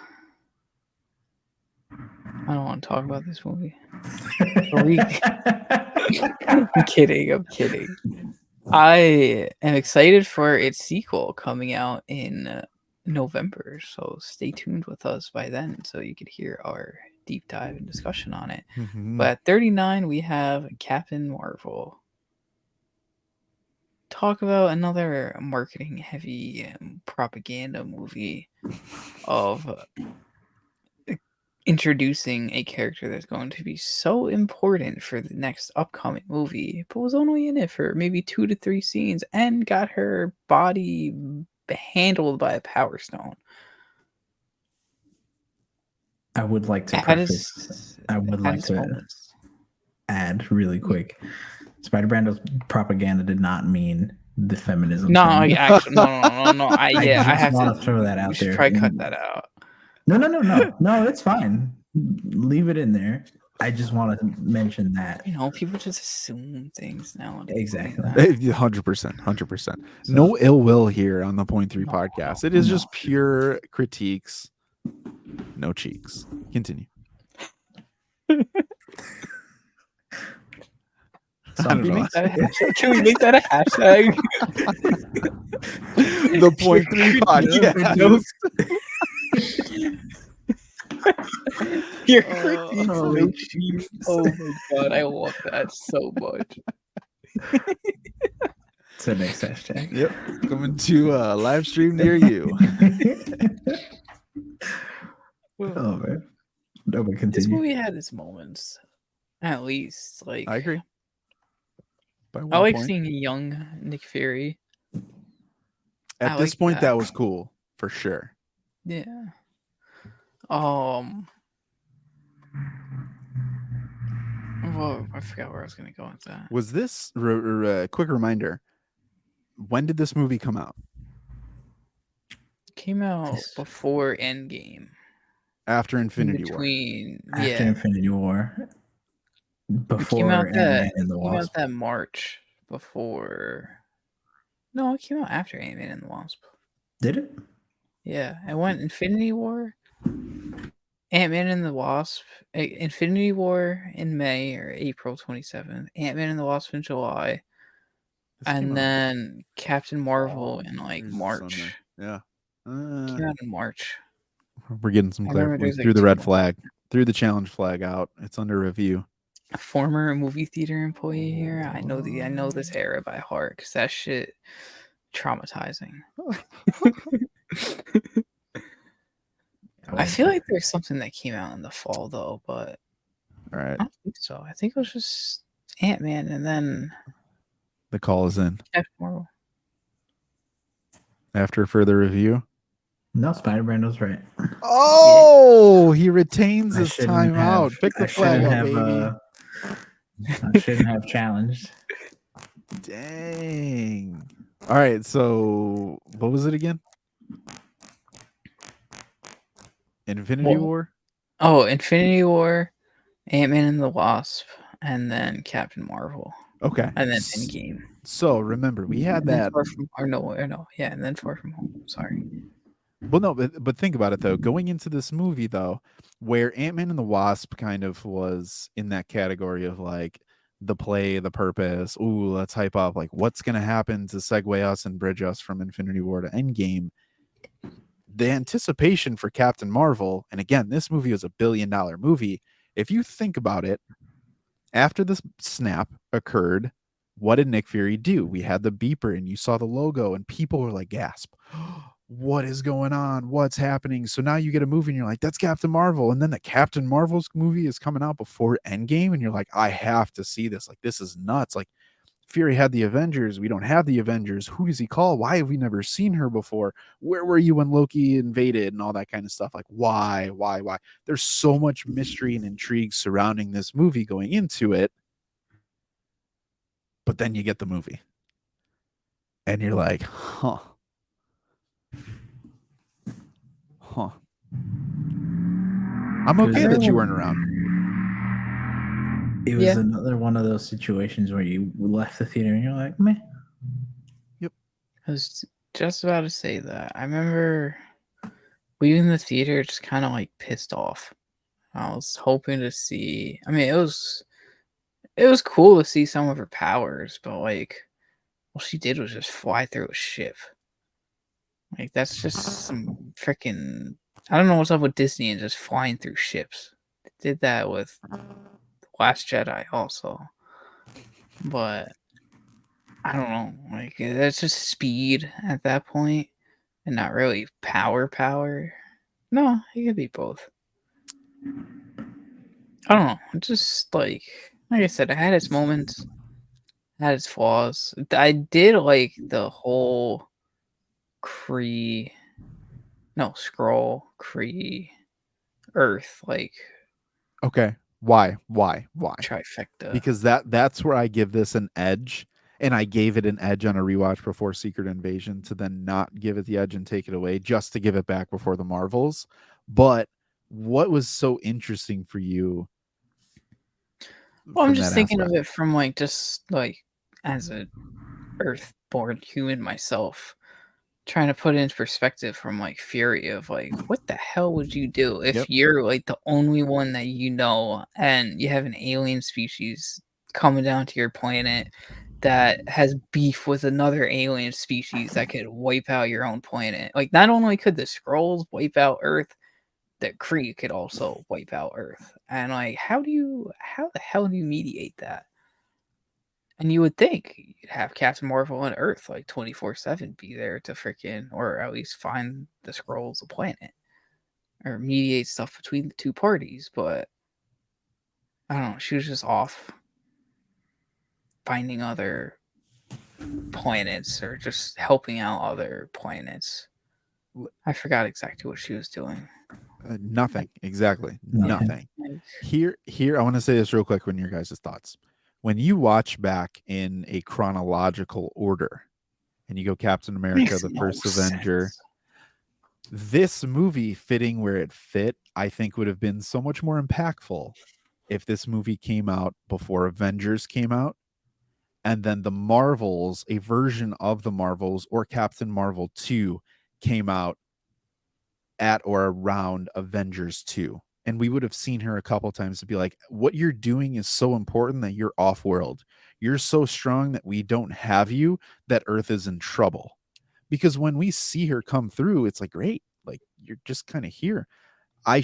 Speaker 2: I don't want to talk about this movie. I'm kidding. I am excited for its sequel coming out in November, so stay tuned with us by then so you could hear our deep dive and discussion on it. But at 39, we have Captain Marvel. Talk about another marketing heavy propaganda movie of introducing a character that's going to be so important for the next upcoming movie, but was only in it for maybe 2 to 3 scenes and got her body handled by a power stone.
Speaker 3: I would like to add really quick. Spider-Brando's propaganda did not mean the feminism.
Speaker 2: No, actually, no. I have
Speaker 3: to throw that out there.
Speaker 2: Probably cut that out.
Speaker 3: No, it's fine. Leave it in there. I just want to mention that.
Speaker 2: You know, people just assume things now.
Speaker 3: Exactly.
Speaker 1: 100%. No ill will here on the Point 3 podcast. It is just pure critiques. No cheeks. Continue.
Speaker 2: Can we make that a hashtag?
Speaker 1: The Point 3 podcast.
Speaker 2: Your critiques, no cheeks. Oh my god, I love that so much.
Speaker 3: It's the next hashtag.
Speaker 1: Yep. Coming to a live stream near you.
Speaker 3: Oh man. No, but continue.
Speaker 2: This movie had its moments. At least. Like,
Speaker 1: I agree.
Speaker 2: I like seeing a young Nick Fury.
Speaker 1: At this point, that was cool for sure.
Speaker 2: Yeah. Well, I forgot where I was going to go with that.
Speaker 1: Was this quick reminder? When did this movie come out?
Speaker 2: Came out before Endgame.
Speaker 1: After Infinity War.
Speaker 3: After Infinity War. Before Ant-Man and the Wasp.
Speaker 2: It came out that March before. No, it came out after Ant-Man and the Wasp.
Speaker 3: Did it?
Speaker 2: Yeah, I went Infinity War, Ant-Man and the Wasp, Infinity War in May or April 27th, Ant-Man and the Wasp in July, and then Captain Marvel in like March.
Speaker 1: Yeah.
Speaker 2: Came out in March.
Speaker 1: We're getting some clarity. We threw the red flag, threw the challenge flag out. It's under review.
Speaker 2: A former movie theater employee here. I know this era by heart because that shit traumatizing. I feel like there's something that came out in the fall though, but
Speaker 1: all right.
Speaker 2: I don't think so. I think it was just Ant-Man and then
Speaker 1: the call is in.
Speaker 2: Captain Marvel.
Speaker 1: After further review.
Speaker 3: No, Spider-Man was right.
Speaker 1: Oh, he retains his time out. Pick the flag up, baby.
Speaker 3: I shouldn't have challenged.
Speaker 1: Dang. All right, so what was it again? Infinity War?
Speaker 2: Oh, Infinity War, Ant-Man and the Wasp, and then Captain Marvel.
Speaker 1: Okay.
Speaker 2: And then Endgame.
Speaker 1: So remember, we had
Speaker 2: And then
Speaker 1: that.
Speaker 2: Far From or no, yeah, and then Far From Home. Sorry.
Speaker 1: Well, no, but think about it though. Going into this movie though, where Ant-Man and the Wasp kind of was in that category of like the play, the purpose. Ooh, let's hype up like what's gonna happen to segue us and bridge us from Infinity War to Endgame. The anticipation for Captain Marvel, and again, this movie was $1 billion movie. If you think about it, after this snap occurred, what did Nick Fury do? We had the beeper and you saw the logo, and people were like, gasp. What is going on? What's happening? So now you get a movie and you're like, that's Captain Marvel. And then the Captain Marvel's movie is coming out before Endgame. And you're like, I have to see this. Like, this is nuts. Like, Fury had the Avengers. We don't have the Avengers. Who does he call? Why have we never seen her before? Where were you when Loki invaded and all that kind of stuff? Like, why? There's so much mystery and intrigue surrounding this movie going into it. But then you get the movie and you're like, huh. I'm okay that you weren't around.
Speaker 3: It was
Speaker 2: Yeah.
Speaker 3: another one of those situations where you left the theater and you're like, meh.
Speaker 1: Yep.
Speaker 2: I was just about to say that. I remember leaving the theater just kind of like pissed off. I was hoping to see. I mean, it was cool to see some of her powers, but like all she did was just fly through a ship. Like that's just some freaking. I don't know what's up with Disney and just flying through ships. They did that with Last Jedi also, but I don't know. Like that's just speed at that point, and not really power. Power. No, it could be both. I don't know. Just like I said, it had its moments, had its flaws. I did like the whole Kree, no Scroll Kree Earth like
Speaker 1: Okay. Why?
Speaker 2: trifecta.
Speaker 1: Because that's where I give this an edge. And I gave it an edge on a rewatch before Secret Invasion to then not give it the edge and take it away just to give it back before the Marvels. But what was so interesting for you
Speaker 2: Well, I'm
Speaker 1: from
Speaker 2: just
Speaker 1: that
Speaker 2: thinking of
Speaker 1: aspect?
Speaker 2: it from like just like as a Earth-born human myself, trying to put it into perspective from like Fury of like, what the hell would you do if
Speaker 1: Yep.
Speaker 2: you're like the only one that you know and you have an alien species coming down to your planet that has beef with another alien species that could wipe out your own planet? Like, not only could the Skrulls wipe out Earth, the Kree could also wipe out Earth. And like, how the hell do you mediate that? And you would think you'd have Captain Marvel on Earth like 24/7 be there to freaking, or at least find the scrolls a planet or mediate stuff between the two parties. But I don't know. She was just off finding other planets or just helping out other planets. I forgot exactly what she was doing.
Speaker 1: Nothing. Exactly.
Speaker 3: Nothing.
Speaker 1: Nothing. Here, I want to say this real quick when your guys' thoughts. When you watch back in a chronological order and you go Captain America,
Speaker 2: Makes
Speaker 1: the
Speaker 2: no
Speaker 1: first Avenger,
Speaker 2: sense.
Speaker 1: this movie fitting where it fit, I think would have been so much more impactful if this movie came out before Avengers came out. And then the Marvels, a version of the Marvels or Captain Marvel 2 came out at or around Avengers 2. And we would have seen her a couple times to be like, what you're doing is so important that you're off world. You're so strong that we don't have you, that Earth is in trouble. Because when we see her come through, it's like, great, like you're just kind of here. I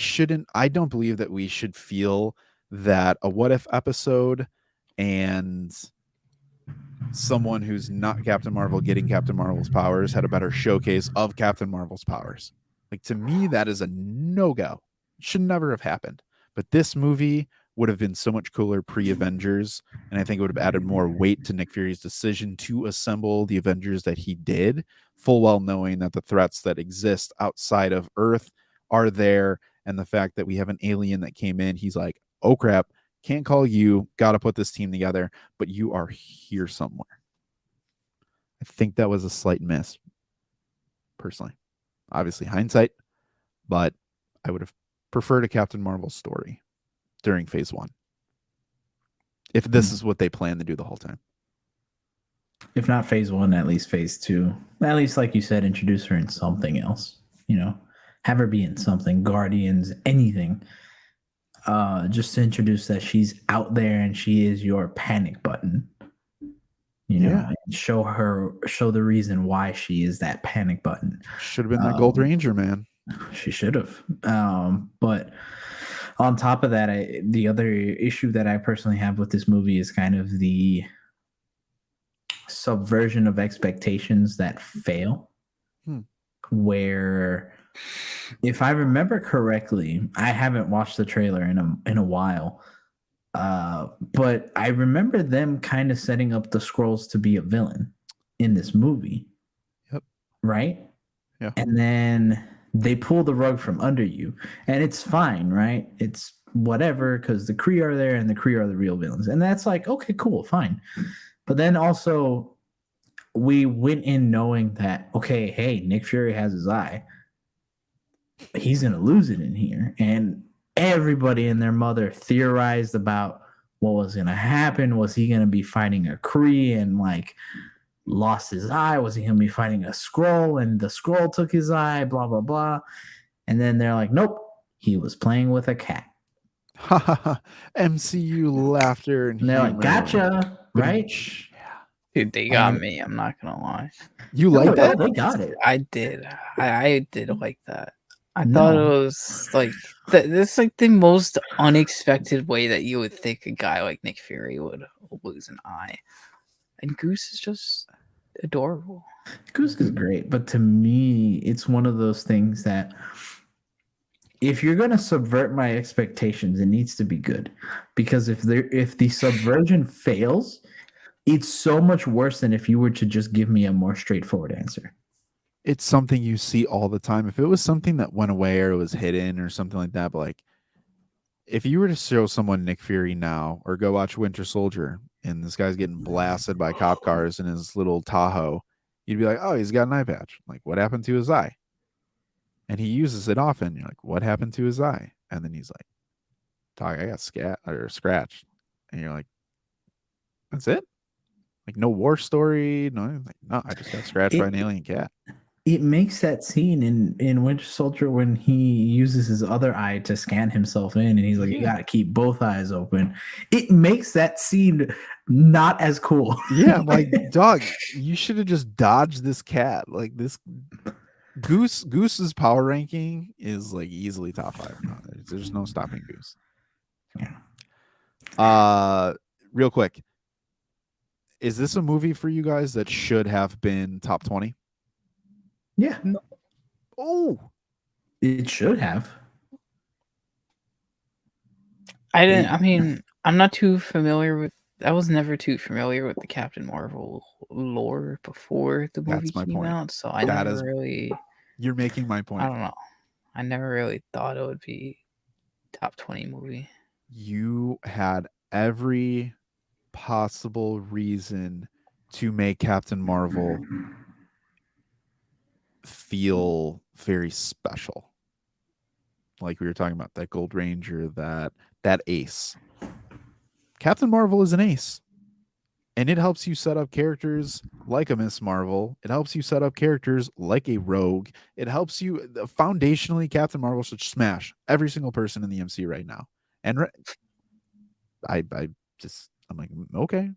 Speaker 1: don't believe that we should feel that a what if episode and someone who's not Captain Marvel getting Captain Marvel's powers had a better showcase of Captain Marvel's powers. Like to me, that is a no go. Should never have happened. But this movie would have been so much cooler pre Avengers. And I think it would have added more weight to Nick Fury's decision to assemble the Avengers that he did, full well knowing that the threats that exist outside of Earth are there. And the fact that we have an alien that came in, he's like, oh crap, can't call you, got to put this team together, but you are here somewhere. I think that was a slight miss, personally. Obviously, hindsight, but I would have preferred a Captain Marvel story during phase one if this is what they plan to do the whole time.
Speaker 3: If not phase 1, at least phase 2. At least, like you said, introduce her in something else. Have her be in something, Guardians, anything. Just to introduce that she's out there and she is your panic button.
Speaker 1: Yeah.
Speaker 3: And show the reason why she is that panic button.
Speaker 1: Should have been that Gold Ranger, man.
Speaker 3: She should have. But on top of that, the other issue that I personally have with this movie is kind of the subversion of expectations that fail. Where, if I remember correctly, I haven't watched the trailer in a while. But I remember them kind of setting up the Skrulls to be a villain in this movie.
Speaker 1: Yep.
Speaker 3: Right?
Speaker 1: Yeah.
Speaker 3: And then they pull the rug from under you. And it's fine, right? It's whatever, because the Kree are there and the Kree are the real villains. And that's like, okay, cool, fine. But then also, we went in knowing that, okay, hey, Nick Fury has his eye. He's going to lose it in here. And everybody and their mother theorized about what was going to happen. Was he going to be fighting a Kree and like lost his eye? Was he going to be fighting a Skrull and the Skrull took his eye? Blah, blah, blah. And then they're like, nope, he was playing with a cat.
Speaker 1: MCU laughter and
Speaker 3: they're
Speaker 1: humor.
Speaker 3: like, gotcha, right?
Speaker 2: Dude, they got me. I'm not gonna lie.
Speaker 1: You like that?
Speaker 3: They got it.
Speaker 2: I did. I did like that. I thought it was like that's like the most unexpected way that you would think a guy like Nick Fury would lose an eye. And Goose is just adorable.
Speaker 3: Goose is great, but to me, it's one of those things that if you're gonna subvert my expectations, it needs to be good. Because if the subversion fails, it's so much worse than if you were to just give me a more straightforward answer.
Speaker 1: It's something you see all the time. If it was something that went away or was hidden or something like that, but like if you were to show someone Nick Fury now or go watch Winter Soldier and this guy's getting blasted by cop cars in his little Tahoe, you'd be like, oh, he's got an eye patch. Like, what happened to his eye? And he uses it often. You're like, what happened to his eye? And then he's like, Dog, I got scratched. And you're like, that's it? Like, no war story? No, like, no, I just got scratched by an alien cat.
Speaker 3: It makes that scene in Winter Soldier when he uses his other eye to scan himself in and he's like, you got to keep both eyes open. It makes that scene not as cool.
Speaker 1: Yeah, like, dog, you should have just dodged this cat. Like, this Goose's power ranking is like easily top 5 now. There's no stopping Goose. Yeah. Real quick, is this a movie for you guys that should have been top 20?
Speaker 3: Yeah.
Speaker 1: Oh,
Speaker 3: it should have.
Speaker 2: I didn't. I mean, I'm not too familiar with. I was never too familiar with the Captain Marvel lore before the movie came out, so I never really.
Speaker 1: You're making my point.
Speaker 2: I don't know. I never really thought it would be top 20 movie.
Speaker 1: You had every possible reason to make Captain Marvel feel very special. Like we were talking about, that Gold Ranger, that ace. Captain Marvel is an ace. And it helps you set up characters like a Miss Marvel. It helps you set up characters like a Rogue. It helps you foundationally. Captain Marvel should smash every single person in the MCU right now. And I'm like, okay.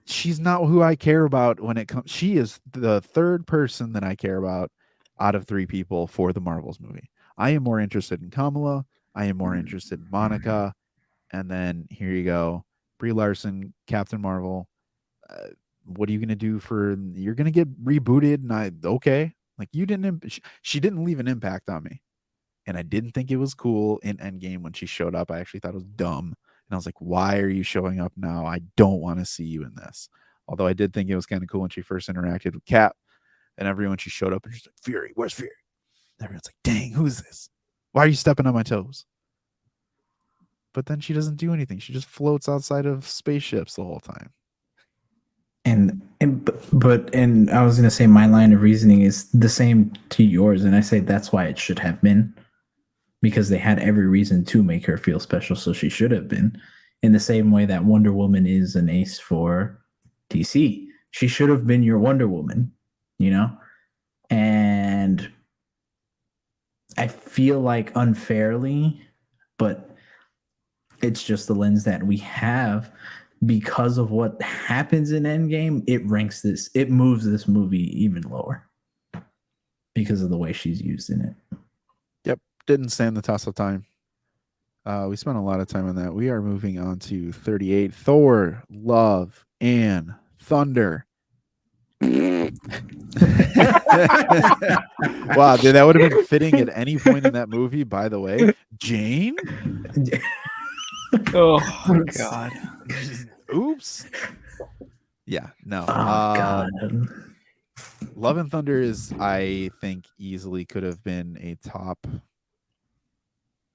Speaker 1: She's not who I care about when it comes. She is the third person that I care about out of 3 people for the Marvels movie. I am more interested in Kamala. I am more interested in Monica. And then here you go. Brie Larson, Captain Marvel. What are you going to do you're going to get rebooted? And okay. Like she didn't leave an impact on me. And I didn't think it was cool in Endgame when she showed up. I actually thought it was dumb. And I was like, why are you showing up now? I don't want to see you in this. Although I did think it was kind of cool when she first interacted with Cap. And everyone, she showed up and she's like, Fury, where's Fury? And everyone's like, dang, who's this? Why are you stepping on my toes? But then she doesn't do anything. She just floats outside of spaceships the whole time.
Speaker 3: And I was going to say my line of reasoning is the same to yours. And I say that's why it should have been. Because they had every reason to make her feel special, so she should have been. In the same way that Wonder Woman is an ace for DC. She should have been your Wonder Woman, you know? And I feel like unfairly, but it's just the lens that we have because of what happens in Endgame. It moves this movie even lower because of the way she's used in it.
Speaker 1: Yep, didn't stand the test of time. We spent a lot of time on that. We are moving on to 38. Thor, Love, and Thunder. Wow, dude, that would have been fitting at any point in that movie, by the way. Jane?
Speaker 2: Oh God.
Speaker 1: Oops. Yeah, no.
Speaker 3: Oh God.
Speaker 1: Love and Thunder is, I think, easily could have been a top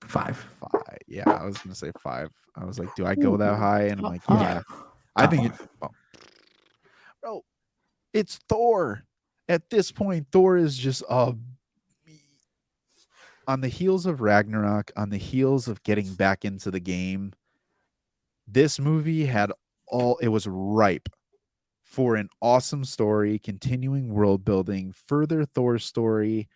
Speaker 3: 5.
Speaker 1: Yeah, I was gonna say 5. I was like, do I go that high? And I'm
Speaker 2: Top
Speaker 1: like,
Speaker 2: 5.
Speaker 1: yeah. I think it. Oh. Bro, it's Thor. At this point, Thor is just on the heels of Ragnarok, on the heels of getting back into the game. This movie had it was ripe for an awesome story, continuing world building, further Thor story,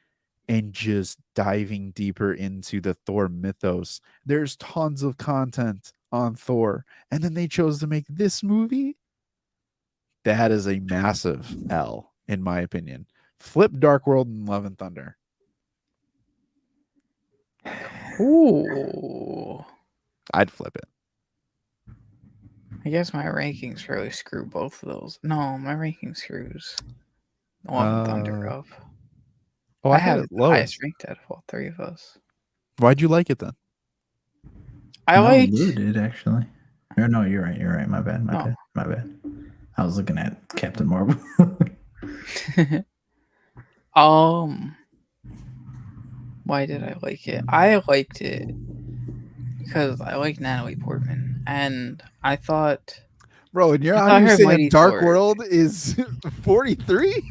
Speaker 1: and just diving deeper into the Thor mythos. There's tons of content on Thor, and then they chose to make this movie. That is a massive L, in my opinion. Flip Dark World and Love and Thunder.
Speaker 2: Ooh.
Speaker 1: I'd flip it.
Speaker 2: I guess my rankings really screw both of those. No, my ranking screws Love and Thunder up.
Speaker 1: Oh,
Speaker 2: I
Speaker 1: I had
Speaker 2: have
Speaker 1: it
Speaker 2: the highest
Speaker 1: lowest.
Speaker 2: ranked out of all 3 of us.
Speaker 1: Why'd you like it then?
Speaker 2: I
Speaker 3: No,
Speaker 2: liked.
Speaker 3: Lou did actually. Or no, you're right. You're right. My bad. My
Speaker 2: Oh.
Speaker 3: bad. My bad. I was looking at Captain Marvel.
Speaker 2: Why did I like it? I liked it because I like Natalie Portman, and I thought,
Speaker 1: Bro, and you're
Speaker 2: I
Speaker 1: out
Speaker 2: thought
Speaker 1: here
Speaker 2: her
Speaker 1: saying
Speaker 2: Mighty
Speaker 1: Dark
Speaker 2: Thor.
Speaker 1: World is 43?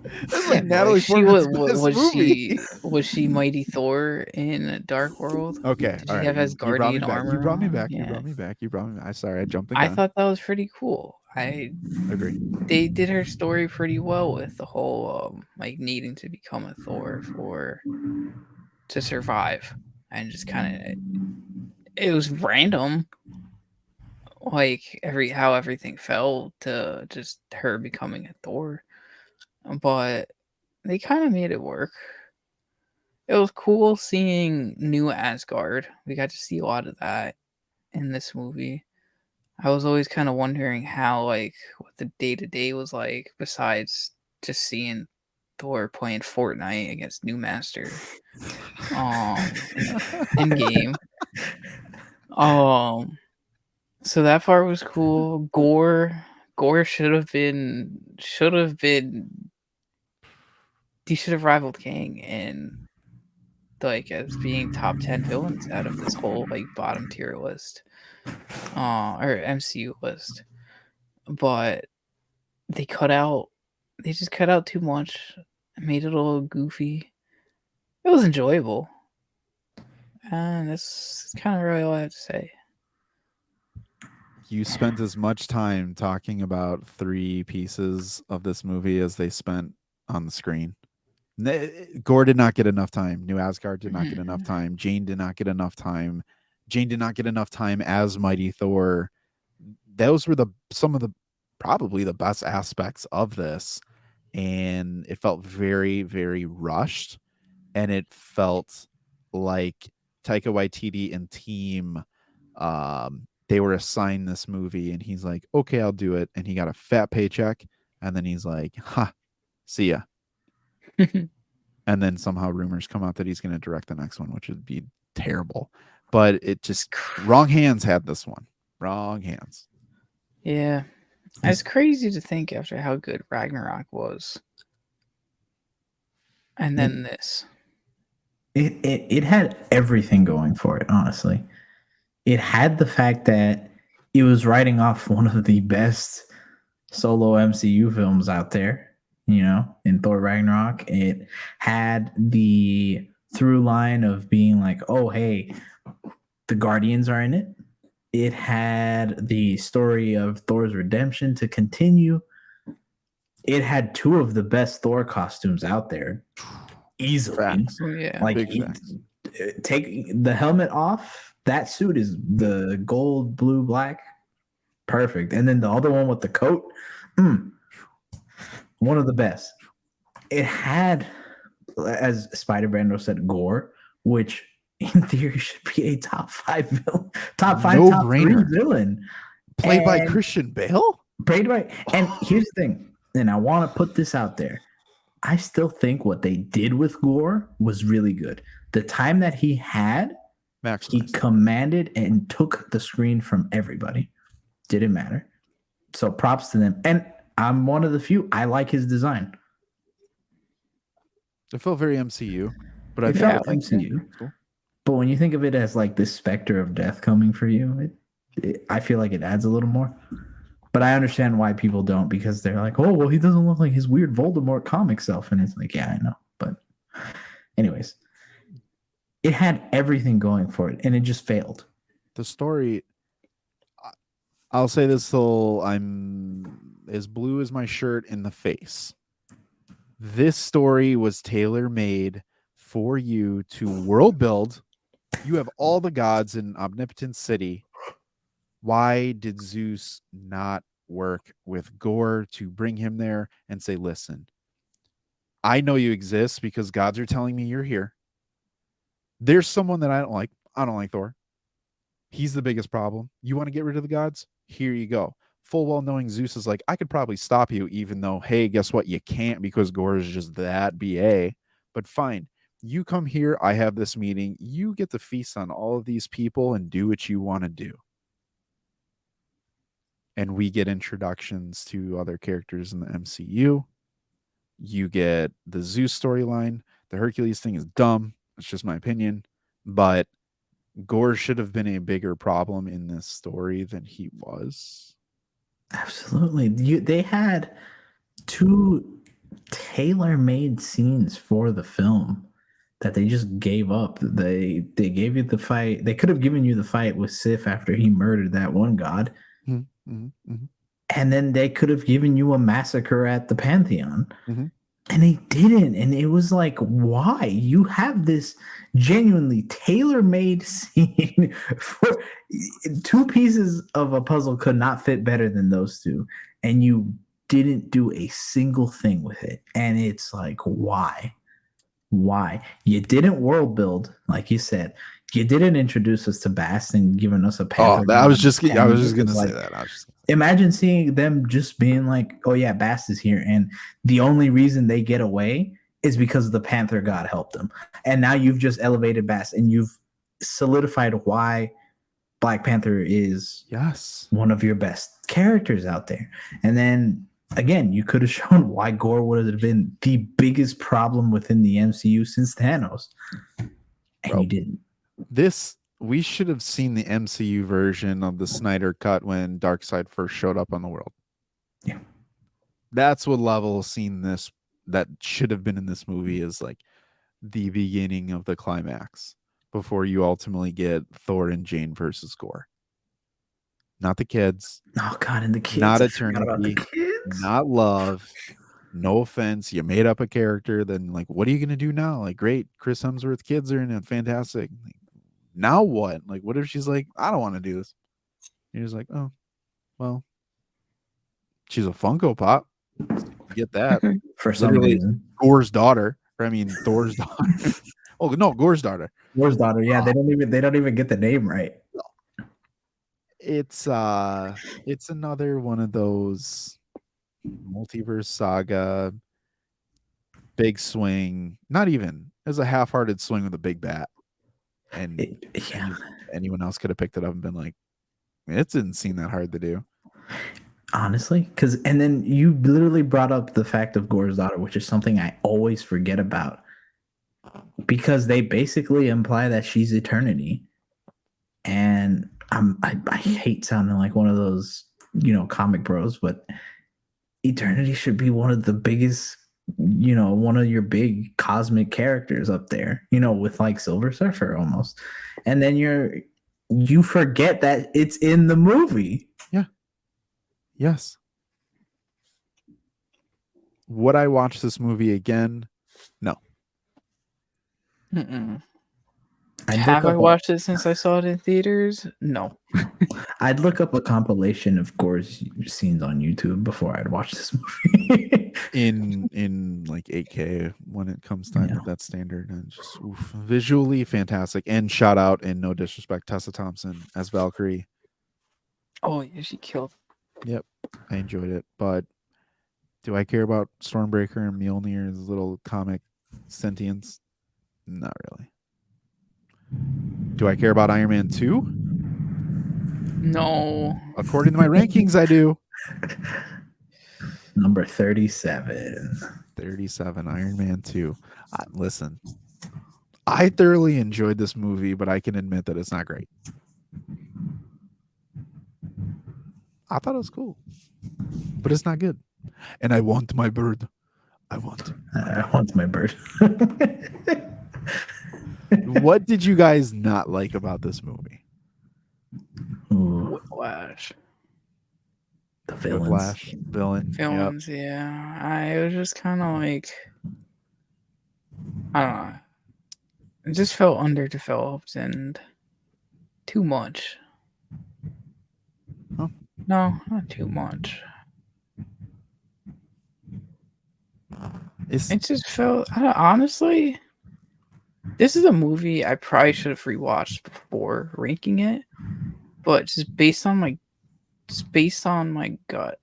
Speaker 1: That's
Speaker 2: Yeah,
Speaker 1: like Natalie
Speaker 2: she
Speaker 1: Portman's
Speaker 2: was,
Speaker 1: best movie.
Speaker 2: was she Mighty Thor in Dark World?
Speaker 1: Okay,
Speaker 2: Did
Speaker 1: all
Speaker 2: she
Speaker 1: right.
Speaker 2: have
Speaker 1: You brought me
Speaker 2: Asgardian
Speaker 1: back. You
Speaker 2: armor
Speaker 1: brought me
Speaker 2: on?
Speaker 1: back. You
Speaker 2: Yeah.
Speaker 1: brought me back. You brought me back. Sorry, I jumped the
Speaker 2: I
Speaker 1: gun.
Speaker 2: thought that was pretty cool. I
Speaker 1: Agree.
Speaker 2: They did her story pretty well with the whole like needing to become a Thor to survive, and just kind of it was random, like how everything fell to just her becoming a Thor, but they kind of made it work. It was cool seeing New Asgard. We got to see a lot of that in this movie. I was always kind of wondering how, like, what the day to day was like, besides just seeing Thor playing Fortnite against New Master, in game. So that part was cool. Gore he should have rivaled Kang in like as being top 10 villains out of this whole like bottom tier list, or MCU list. But they just cut out too much, made it a little goofy. It was enjoyable, and that's kind of really all I have to say.
Speaker 1: You spent as much time talking about 3 pieces of this movie as they spent on the screen. Gore did not get enough time. New Asgard did not get enough time. Jane did not get enough time. Jane did not get enough time as Mighty Thor. Those were some of the probably the best aspects of this, and it felt very, very rushed, and it felt like Taika Waititi and team, they were assigned this movie, and he's like, okay, I'll do it, and he got a fat paycheck, and then he's like, see ya. And then somehow rumors come out that he's going to direct the next one, which would be terrible. But it just wrong hands had this one. Wrong hands.
Speaker 2: Yeah. It's crazy to think after how good Ragnarok was. And then this.
Speaker 3: It had everything going for it, honestly. It had the fact that it was writing off one of the best solo MCU films out there, in Thor Ragnarok. It had the through line of being like, oh, hey, the Guardians are in it. It had the story of Thor's redemption to continue. It had two of the best Thor costumes out there, easily.
Speaker 1: Facts.
Speaker 2: Yeah.
Speaker 3: Like,
Speaker 1: Big facts.
Speaker 3: take the helmet off. That suit is the gold, blue, black, perfect. And then the other one with the coat, one of the best. It had, as Spider Brando said, gore, which in theory should be a top five villain, top five,
Speaker 1: No
Speaker 3: top three
Speaker 1: brainer.
Speaker 3: villain.
Speaker 1: Played by
Speaker 3: And-
Speaker 1: Christian Bale?
Speaker 3: Played by, and here's the thing, and I want to put this out there. I still think what they did with Gore was really good. The time that he had, he
Speaker 1: Maximized.
Speaker 3: commanded and took the screen from everybody. Didn't matter. So props to them. And I'm one of the few. I like his design.
Speaker 1: It felt very MCU, but I
Speaker 3: It
Speaker 1: think
Speaker 3: felt
Speaker 1: it's
Speaker 3: MCU.
Speaker 1: cool.
Speaker 3: But when you think of it as like this specter of death coming for you, I feel like it adds a little more. But I understand why people don't, because they're like, oh, well, he doesn't look like his weird Voldemort comic self. And it's like, yeah, I know. But anyways, it had everything going for it, and it just failed.
Speaker 1: The story, I'll say this till I'm as blue as my shirt in the face. This story was tailor-made for you to world build. You have all the gods in Omnipotent City. Why did Zeus not work with Gore to bring him there and say, listen, I know you exist because gods are telling me you're here. There's someone that I don't like. I don't like Thor. He's the biggest problem. You want to get rid of the gods? Here you go. Full well knowing Zeus is like, I could probably stop you, even though, hey, guess what? You can't because Gore is just that BA. But fine. You come here. I have this meeting. You get to feast on all of these people and do what you want to do. And we get introductions to other characters in the MCU. You get the Zeus storyline. The Hercules thing is dumb. It's just my opinion. But Gore should have been a bigger problem in this story than he was.
Speaker 3: Absolutely. They had two tailor-made scenes for the film that they just gave up. They gave you the fight. They could have given you the fight with Sif after he murdered that one god. And then they could have given you a massacre at the Pantheon. And they didn't. And it was like, why? You have this genuinely tailor-made scene for two pieces of a puzzle could not fit better than those two. And you didn't do a single thing with it. And it's like, why? Why? You didn't world build, like you said. You didn't introduce us to Bast and giving us a Panther.
Speaker 1: I was just gonna say that.
Speaker 3: Imagine seeing them just being like, oh yeah, Bast is here, and the only reason they get away is because the Panther god helped them. And now you've just elevated Bast and you've solidified why Black Panther is one of your best characters out there. And then again, you could have shown why Gore would have been the biggest problem within the MCU since Thanos. And you didn't.
Speaker 1: We should have seen the MCU version of the Snyder cut when Darkseid first showed up on the world.
Speaker 3: Yeah.
Speaker 1: That's what level of scene that should have been in this movie is like the beginning of the climax before you ultimately get Thor and Jane versus Gore. Not the kids.
Speaker 3: Oh God, and the kids.
Speaker 1: Not eternity. Not love. No offense. You made up a character. Then like, what are you gonna do now? Like, great, Chris Hemsworth kids are in it. Fantastic. Like, now what? Like, what if she's like, I don't want to do this? You're just like, oh, well, she's a Funko Pop. Get that
Speaker 3: for some reason.
Speaker 1: Gore's daughter. I mean, Thor's daughter. Oh no, Gore's daughter.
Speaker 3: Gore's daughter. Yeah, they don't even get the name right.
Speaker 1: It's another one of those multiverse saga big swing. Not even. It was a half-hearted swing with a big bat. And anyone else could have picked it up and been like, it didn't seem that hard to do.
Speaker 3: Honestly, and then you literally brought up the fact of Gore's daughter, which is something I always forget about, because they basically imply that she's eternity. And I hate sounding like one of those, comic bros, but eternity should be one of the biggest, one of your big cosmic characters up there, with like Silver Surfer almost. And then you're you forget that it's in the movie.
Speaker 1: Yeah. Yes. Would I watch this movie again? No.
Speaker 2: Mm-mm.
Speaker 3: I'd
Speaker 2: Have
Speaker 3: look
Speaker 2: I
Speaker 3: up
Speaker 2: watched it since I saw it in theaters? No.
Speaker 3: I'd look up a compilation of Gore's scenes on YouTube before I'd watch this movie.
Speaker 1: In like 8K when it comes time
Speaker 3: Yeah.
Speaker 1: at that standard, and just visually fantastic. And shout out, and no disrespect, Tessa Thompson as Valkyrie.
Speaker 2: Oh yeah, she killed.
Speaker 1: Yep, I enjoyed it. But do I care about Stormbreaker and Mjolnir's little comic sentience? Not really. Do I care about Iron Man 2?
Speaker 2: No.
Speaker 1: According to my rankings, I do.
Speaker 3: Number 37.
Speaker 1: 37, Iron Man 2. Listen, I thoroughly enjoyed this movie, but I can admit that it's not great. I thought it was cool, but it's not good. And I want my bird. I want
Speaker 3: my bird.
Speaker 1: What did you guys not like about this movie?
Speaker 3: Ooh,
Speaker 2: Whiplash.
Speaker 3: the villains.
Speaker 1: Whiplash, villain.
Speaker 2: Villains, yeah. It was just kind of like, I don't know. It just felt underdeveloped and too much.
Speaker 1: Huh?
Speaker 2: No, not too much. It just felt, honestly, this is a movie I probably should have rewatched before ranking it, but just based on my gut,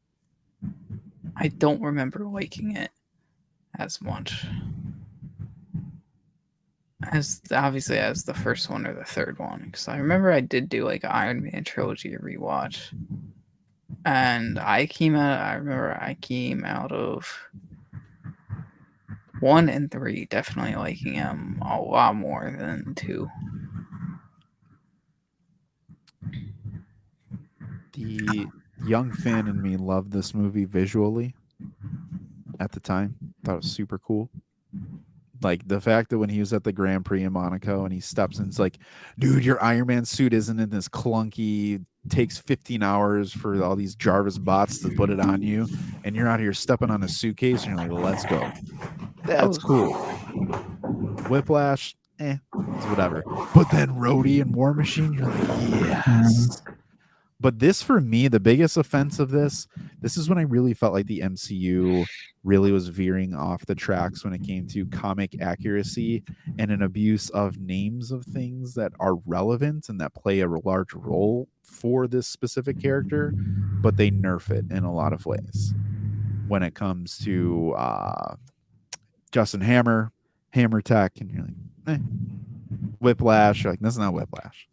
Speaker 2: I don't remember liking it as much as obviously as the first one or the third one, because I remember I did do like an Iron Man trilogy rewatch, and I remember I came out of 1 and 3 definitely liking them a lot more than 2.
Speaker 1: The young fan in me loved this movie visually at the time. Thought it was super cool. Like the fact that when he was at the Grand Prix in Monaco and he steps in, it's like, dude, your Iron Man suit isn't in this clunky, takes 15 hours for all these Jarvis bots to put it on you, and you're out here stepping on a suitcase and you're like, let's go. That's cool. Whiplash, it's whatever. But then Rhodey and War Machine, you're like, yes. But this, for me, the biggest offense of this is when I really felt like the MCU really was veering off the tracks when it came to comic accuracy and an abuse of names of things that are relevant and that play a large role for this specific character, but they nerf it in a lot of ways. When it comes to Justin Hammer Tech, and you're like, Whiplash, you're like, that's not Whiplash.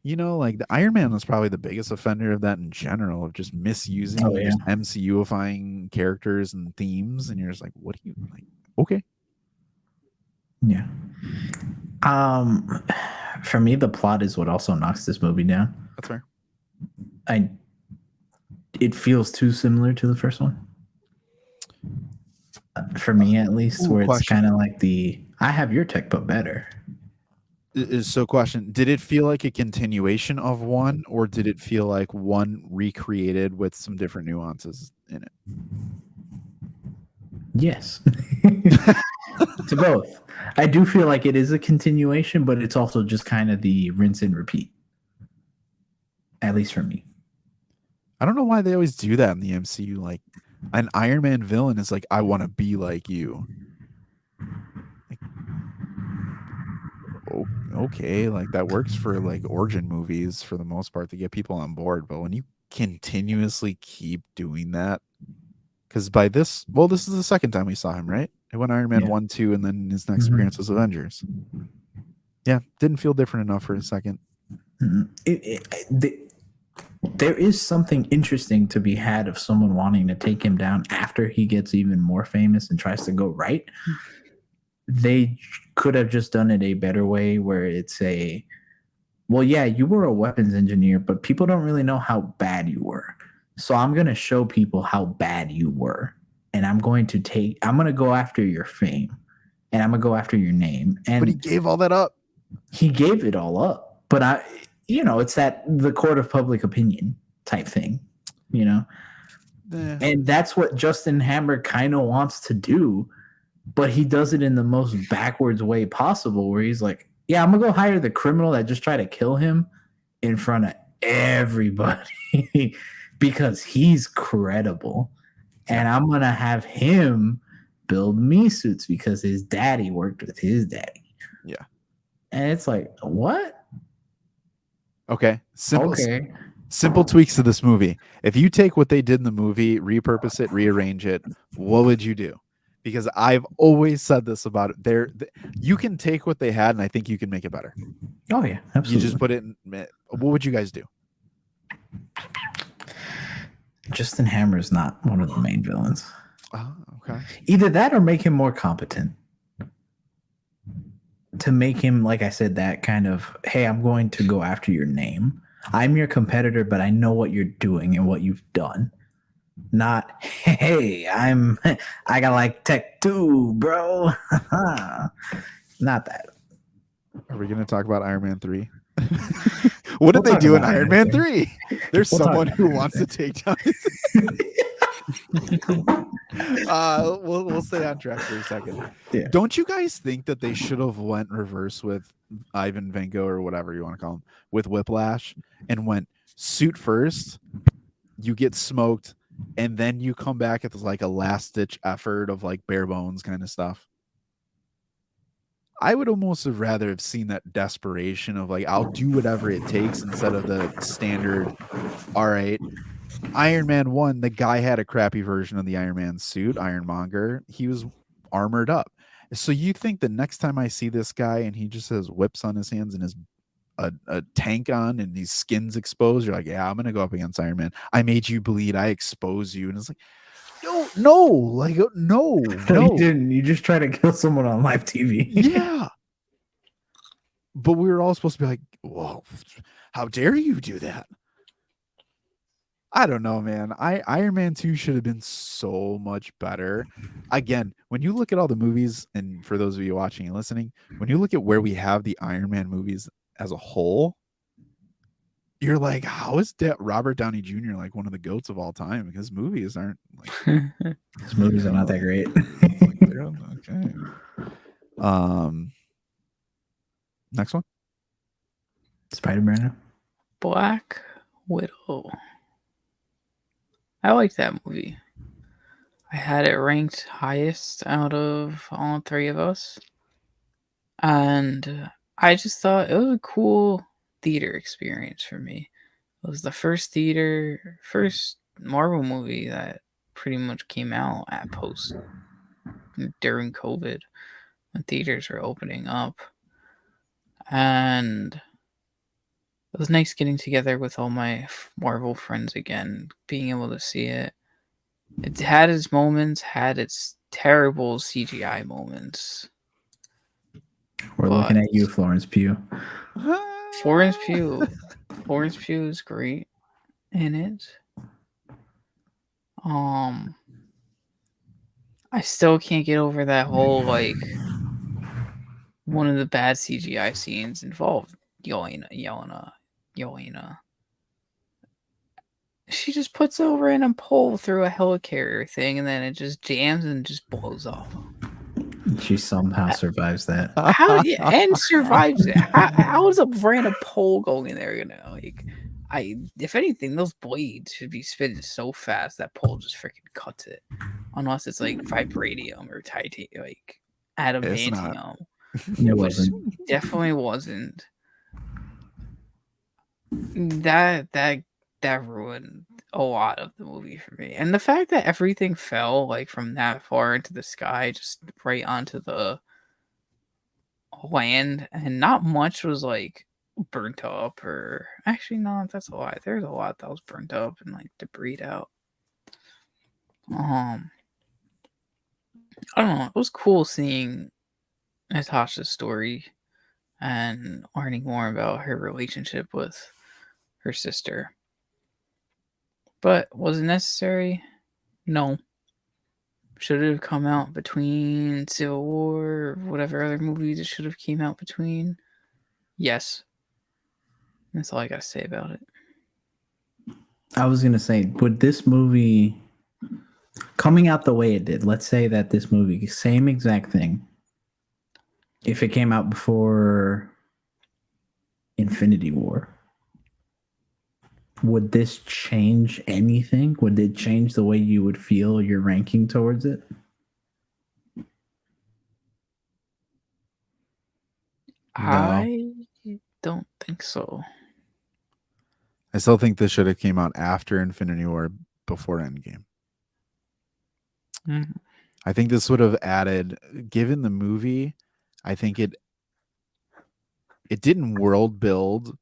Speaker 1: You know, like the Iron Man was probably the biggest offender of that in general, of just misusing just MCUifying characters and themes, and you're just like, what do you like? Okay.
Speaker 3: Yeah. For me, the plot is what also knocks this movie down.
Speaker 1: That's fair.
Speaker 3: It feels too similar to the first one. For me, at least, where it's kind of like I have your tech, but better.
Speaker 1: So question, did it feel like a continuation of one, or did it feel like one recreated with some different nuances in it?
Speaker 3: Yes. To both. I do feel like it is a continuation, but it's also just kind of the rinse and repeat. At least for me.
Speaker 1: I don't know why they always do that in the MCU. Like, an Iron Man villain is like, I want to be like you. Okay, like that works for like origin movies for the most part to get people on board, but when you continuously keep doing that, because by this is the second time we saw him, right? It went Iron Man 1, 2, and then his next appearance was Avengers. Yeah, didn't feel different enough for a second.
Speaker 3: There is something interesting to be had of someone wanting to take him down after he gets even more famous and tries to go right. They could have just done it a better way, where it's well, yeah, you were a weapons engineer, but people don't really know how bad you were. So I'm going to show people how bad you were. And I'm going to go after your fame, and I'm going to go after your name. And
Speaker 1: but he gave all that up.
Speaker 3: He gave it all up. But it's that the court of public opinion type thing, you know?
Speaker 1: Eh,
Speaker 3: And that's what Justin Hammer kind of wants to do, but he does it in the most backwards way possible, where he's like, yeah, I'm gonna go hire the criminal that just tried to kill him in front of everybody because he's credible. And I'm gonna have him build me suits because his daddy worked with his daddy.
Speaker 1: yeah.
Speaker 3: And it's like, what?
Speaker 1: Okay.
Speaker 3: Okay.
Speaker 1: Simple tweaks to this movie. If you take what they did in the movie, repurpose it, rearrange it, what would you do? Because I've always said this about it. You can take what they had, and I think you can make it better.
Speaker 3: Oh yeah, absolutely.
Speaker 1: You just put it in. What would you guys do?
Speaker 3: Justin Hammer is not one of the main villains.
Speaker 1: Oh, okay.
Speaker 3: Either that or make him more competent. To make him, like I said, that kind of, hey, I'm going to go after your name. I'm your competitor, but I know what you're doing and what you've done. Not, hey, I got like tech too, bro. Not that.
Speaker 1: Are we going to talk about Iron Man 3? What did
Speaker 3: We'll
Speaker 1: they do in
Speaker 3: about
Speaker 1: Iron Man 3? There's
Speaker 3: We'll talk
Speaker 1: someone
Speaker 3: about
Speaker 1: who
Speaker 3: Iron Man
Speaker 1: wants to take down. We'll stay on track for a second.
Speaker 3: Yeah.
Speaker 1: Don't you guys think that they should have went reverse with Ivan Vanko or whatever you want to call him with Whiplash and went suit first, you get smoked, and then you come back at like a last ditch effort of like bare bones kind of stuff? I would almost have rather have seen that desperation of like, I'll do whatever it takes instead of the standard, all right, Iron Man 1, the guy had a crappy version of the Iron Man suit, Ironmonger. He was armored up. So you think the next time I see this guy and he just has whips on his hands and his a tank on and these skins exposed, you're like, yeah, I'm gonna go up against Iron Man. I made you bleed. I expose you. And it's like, no, like no.
Speaker 3: You didn't. You just tried to kill someone on live TV.
Speaker 1: Yeah. But we were all supposed to be like, whoa, how dare you do that? I don't know, man. Iron Man 2 should have been so much better. Again, when you look at all the movies, and for those of you watching and listening, when you look at where we have the Iron Man movies as a whole, you're like, how is Robert Downey Jr. like one of the GOATs of all time? Because movies aren't like
Speaker 3: These movies are not that great.
Speaker 1: Okay. Next one.
Speaker 3: Spider-Man.
Speaker 2: Black Widow. I like that movie. I had it ranked highest out of all three of us. And I just thought it was a cool theater experience for me. It was the first Marvel movie that pretty much came out at during COVID when theaters were opening up. And it was nice getting together with all my Marvel friends again, being able to see it. It had its moments, had its terrible CGI moments.
Speaker 3: We're looking at you, Florence Pugh.
Speaker 2: Florence Pugh is great in it. I still can't get over that whole like one of the bad CGI scenes involved Yelena. She just puts over in a pole through a helicarrier thing, and then it just jams and just blows off.
Speaker 3: She somehow survives that.
Speaker 2: And survives it. How is a random pole going in there gonna like? If anything, those blades should be spinning so fast that pole just freaking cuts it, unless it's like vibranium or titanium, like adamantium.
Speaker 3: It wasn't.
Speaker 2: Definitely wasn't. That ruined a lot of the movie for me. And the fact that everything fell like from that far into the sky, just right onto the land, and not much was like burnt up, or actually no, that's a lie. There's a lot that was burnt up and like debris out. I don't know. It was cool seeing Natasha's story and learning more about her relationship with her sister. But was it necessary? No. Should it have come out between Civil War or whatever other movies it should have came out between? Yes. That's all I gotta say about it.
Speaker 3: I was gonna say, would this movie coming out the way it did, let's say that this movie, same exact thing, if it came out before Infinity War, would this change anything? Would it change the way you would feel your ranking towards it?
Speaker 1: No,
Speaker 2: I don't think so.
Speaker 1: I still think this should have came out after Infinity War, before Endgame.
Speaker 2: Mhm.
Speaker 1: I think this would have added, given the movie, I think it didn't world build,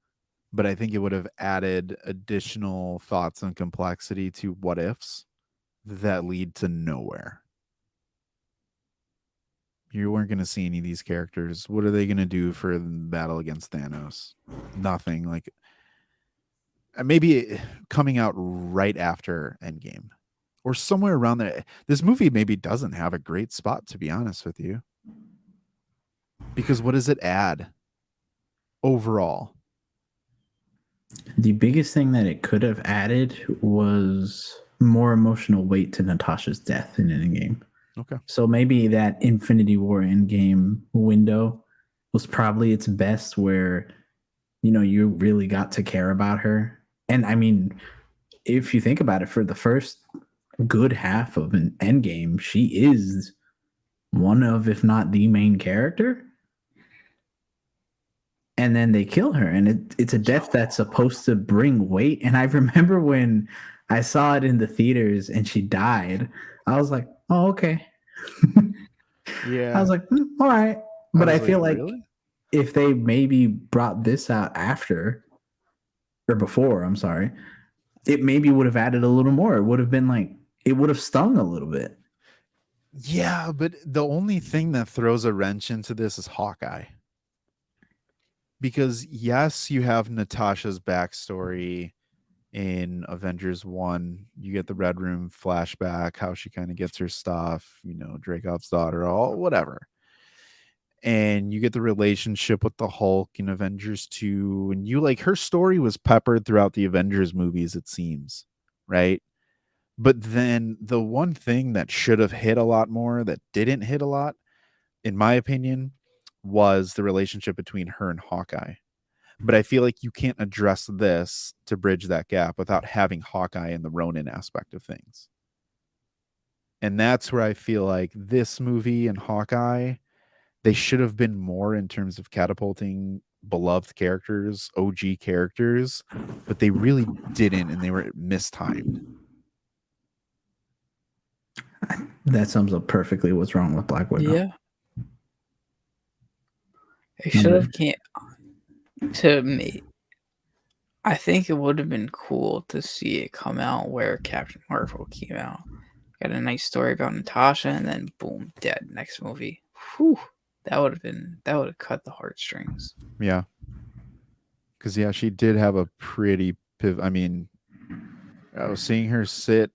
Speaker 1: but I think it would have added additional thoughts and complexity to what ifs that lead to nowhere. You weren't going to see any of these characters. What are they going to do for the battle against Thanos? Nothing. Like, maybe coming out right after Endgame or somewhere around there. This movie maybe doesn't have a great spot, to be honest with you, because what does it add overall?
Speaker 3: The biggest thing that it could have added was more emotional weight to Natasha's death in Endgame.
Speaker 1: Okay.
Speaker 3: So maybe that Infinity War Endgame window was probably its best, where you really got to care about her. And I mean, if you think about it, for the first good half of an Endgame, she is one of, if not the main character. And then they kill her, and it's a death that's supposed to bring weight. And I remember when I saw it in the theaters and she died, I was like, oh, okay. I
Speaker 1: Yeah.
Speaker 3: was like, all right.
Speaker 1: I
Speaker 3: But I
Speaker 1: was like,
Speaker 3: feel like
Speaker 1: really?
Speaker 3: if they maybe brought this out after or before, I'm sorry, it maybe would have added a little more. It would have been like, it would have stung a little bit.
Speaker 1: Yeah, but the only thing that throws a wrench into this is Hawkeye. Because yes, you have Natasha's backstory in Avengers 1. You get the Red Room flashback, how she kind of gets her stuff, Dracov's daughter, all whatever. And you get the relationship with the Hulk in Avengers 2. And her story was peppered throughout the Avengers movies, it seems, right? But then the one thing that should have hit a lot more that didn't hit a lot, in my opinion, was the relationship between her and Hawkeye. But I feel like you can't address this to bridge that gap without having Hawkeye and the Ronin aspect of things. And that's where I feel like this movie and Hawkeye, they should have been more in terms of catapulting beloved characters, OG characters, but they really didn't, and they were mistimed.
Speaker 3: That sums up perfectly what's wrong with Black Widow.
Speaker 2: Yeah. It should have came to me. I think it would have been cool to see it come out where Captain Marvel came out. Got a nice story about Natasha, and then boom, dead. Next movie. Whew. That would have cut the heartstrings.
Speaker 1: Yeah. Because, yeah, she did have a pretty I mean, I was seeing her sit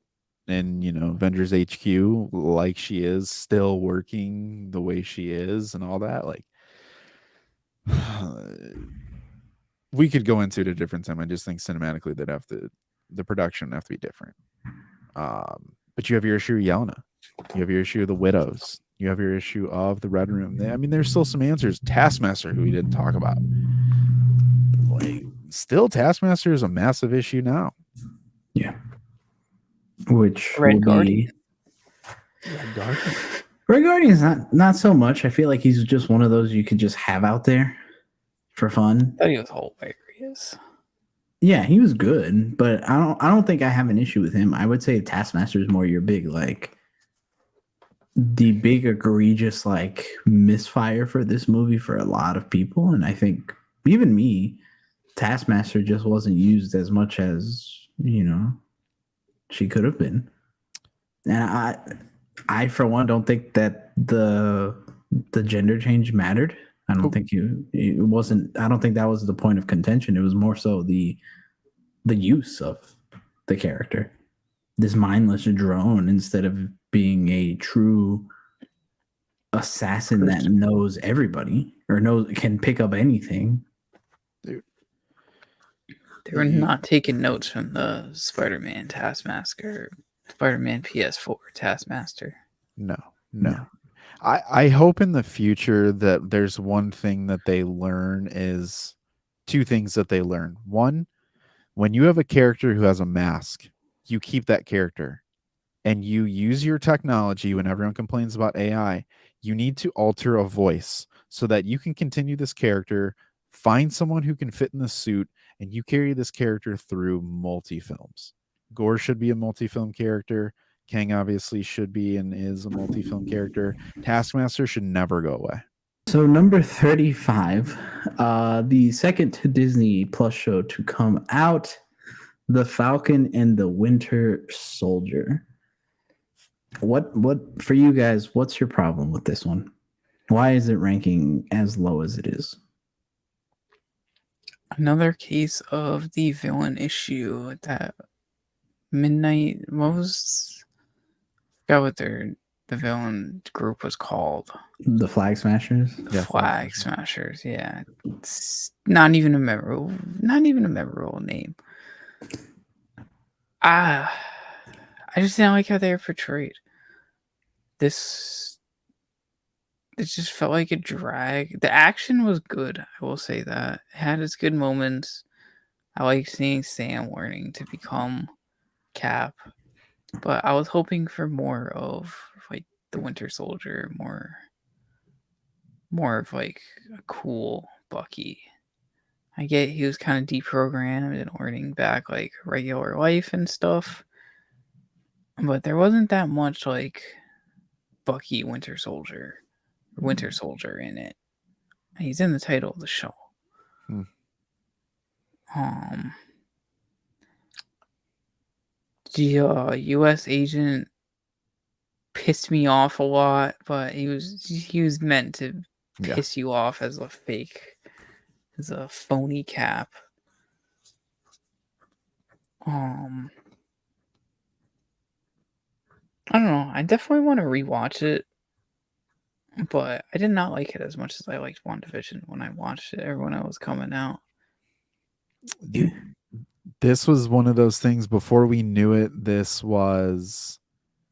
Speaker 1: in, Avengers HQ like she is, still working the way she is and all that. Like, we could go into it at a different time. I just think cinematically the production would have to be different. But you have your issue of Yelena. You have your issue of the Widows. You have your issue of the Red Room. I mean, there's still some answers. Taskmaster, who we didn't talk about. Like, still, Taskmaster is a massive issue now.
Speaker 3: Yeah. Which
Speaker 2: Red
Speaker 3: will
Speaker 2: Guardian.
Speaker 3: be Red Guardian's not so much. I feel like he's just one of those you could just have out there for fun.
Speaker 2: I thought he was hilarious.
Speaker 3: Yeah, he was good, but I don't think I have an issue with him. I would say Taskmaster is more your big, like, the big egregious, like, misfire for this movie for a lot of people. And I think even me, Taskmaster just wasn't used as much as, she could have been. And I for one don't think that the gender change mattered. I don't think it wasn't. I don't think that was the point of contention. It was more so the use of the character, this mindless drone, instead of being a true assassin that knows everybody or can pick up anything.
Speaker 1: Dude.
Speaker 2: They were not taking notes from the Spider-Man Taskmaster, Spider-Man PS4 Taskmaster.
Speaker 1: No. I hope in the future that there's one thing that they learn is two things that they learn. One, when you have a character who has a mask, you keep that character and you use your technology when everyone complains about AI. You need to alter a voice so that you can continue this character, find someone who can fit in the suit, and you carry this character through multi films. Gore should be a multi film character. Kang obviously should be and is a multi film character. Taskmaster should never go away.
Speaker 3: So number 35, the second Disney Plus show to come out, The Falcon and the Winter Soldier. What for you guys, what's your problem with this one? Why is it ranking as low as it is?
Speaker 2: Another case of the villain issue that Midnight forgot what the villain group was called.
Speaker 3: The Flag Smashers?
Speaker 2: The Flag Smashers, yeah. It's not even a memorable name. I just didn't like how they were portrayed. It just felt like a drag. The action was good, I will say that. It had its good moments. I like seeing Sam learning to become Cap. But I was hoping for more of like the Winter Soldier, more of like a cool Bucky. I get he was kind of deprogrammed and learning back like regular life and stuff. But there wasn't that much like Bucky Winter Soldier in it. He's in the title of the show. The U.S. agent pissed me off a lot, but he was meant to piss you off as a phony Cap. I don't know. I definitely want to rewatch it, but I did not like it as much as I liked WandaVision when I watched it or when it was coming out.
Speaker 1: This was one of those things before we knew it. This was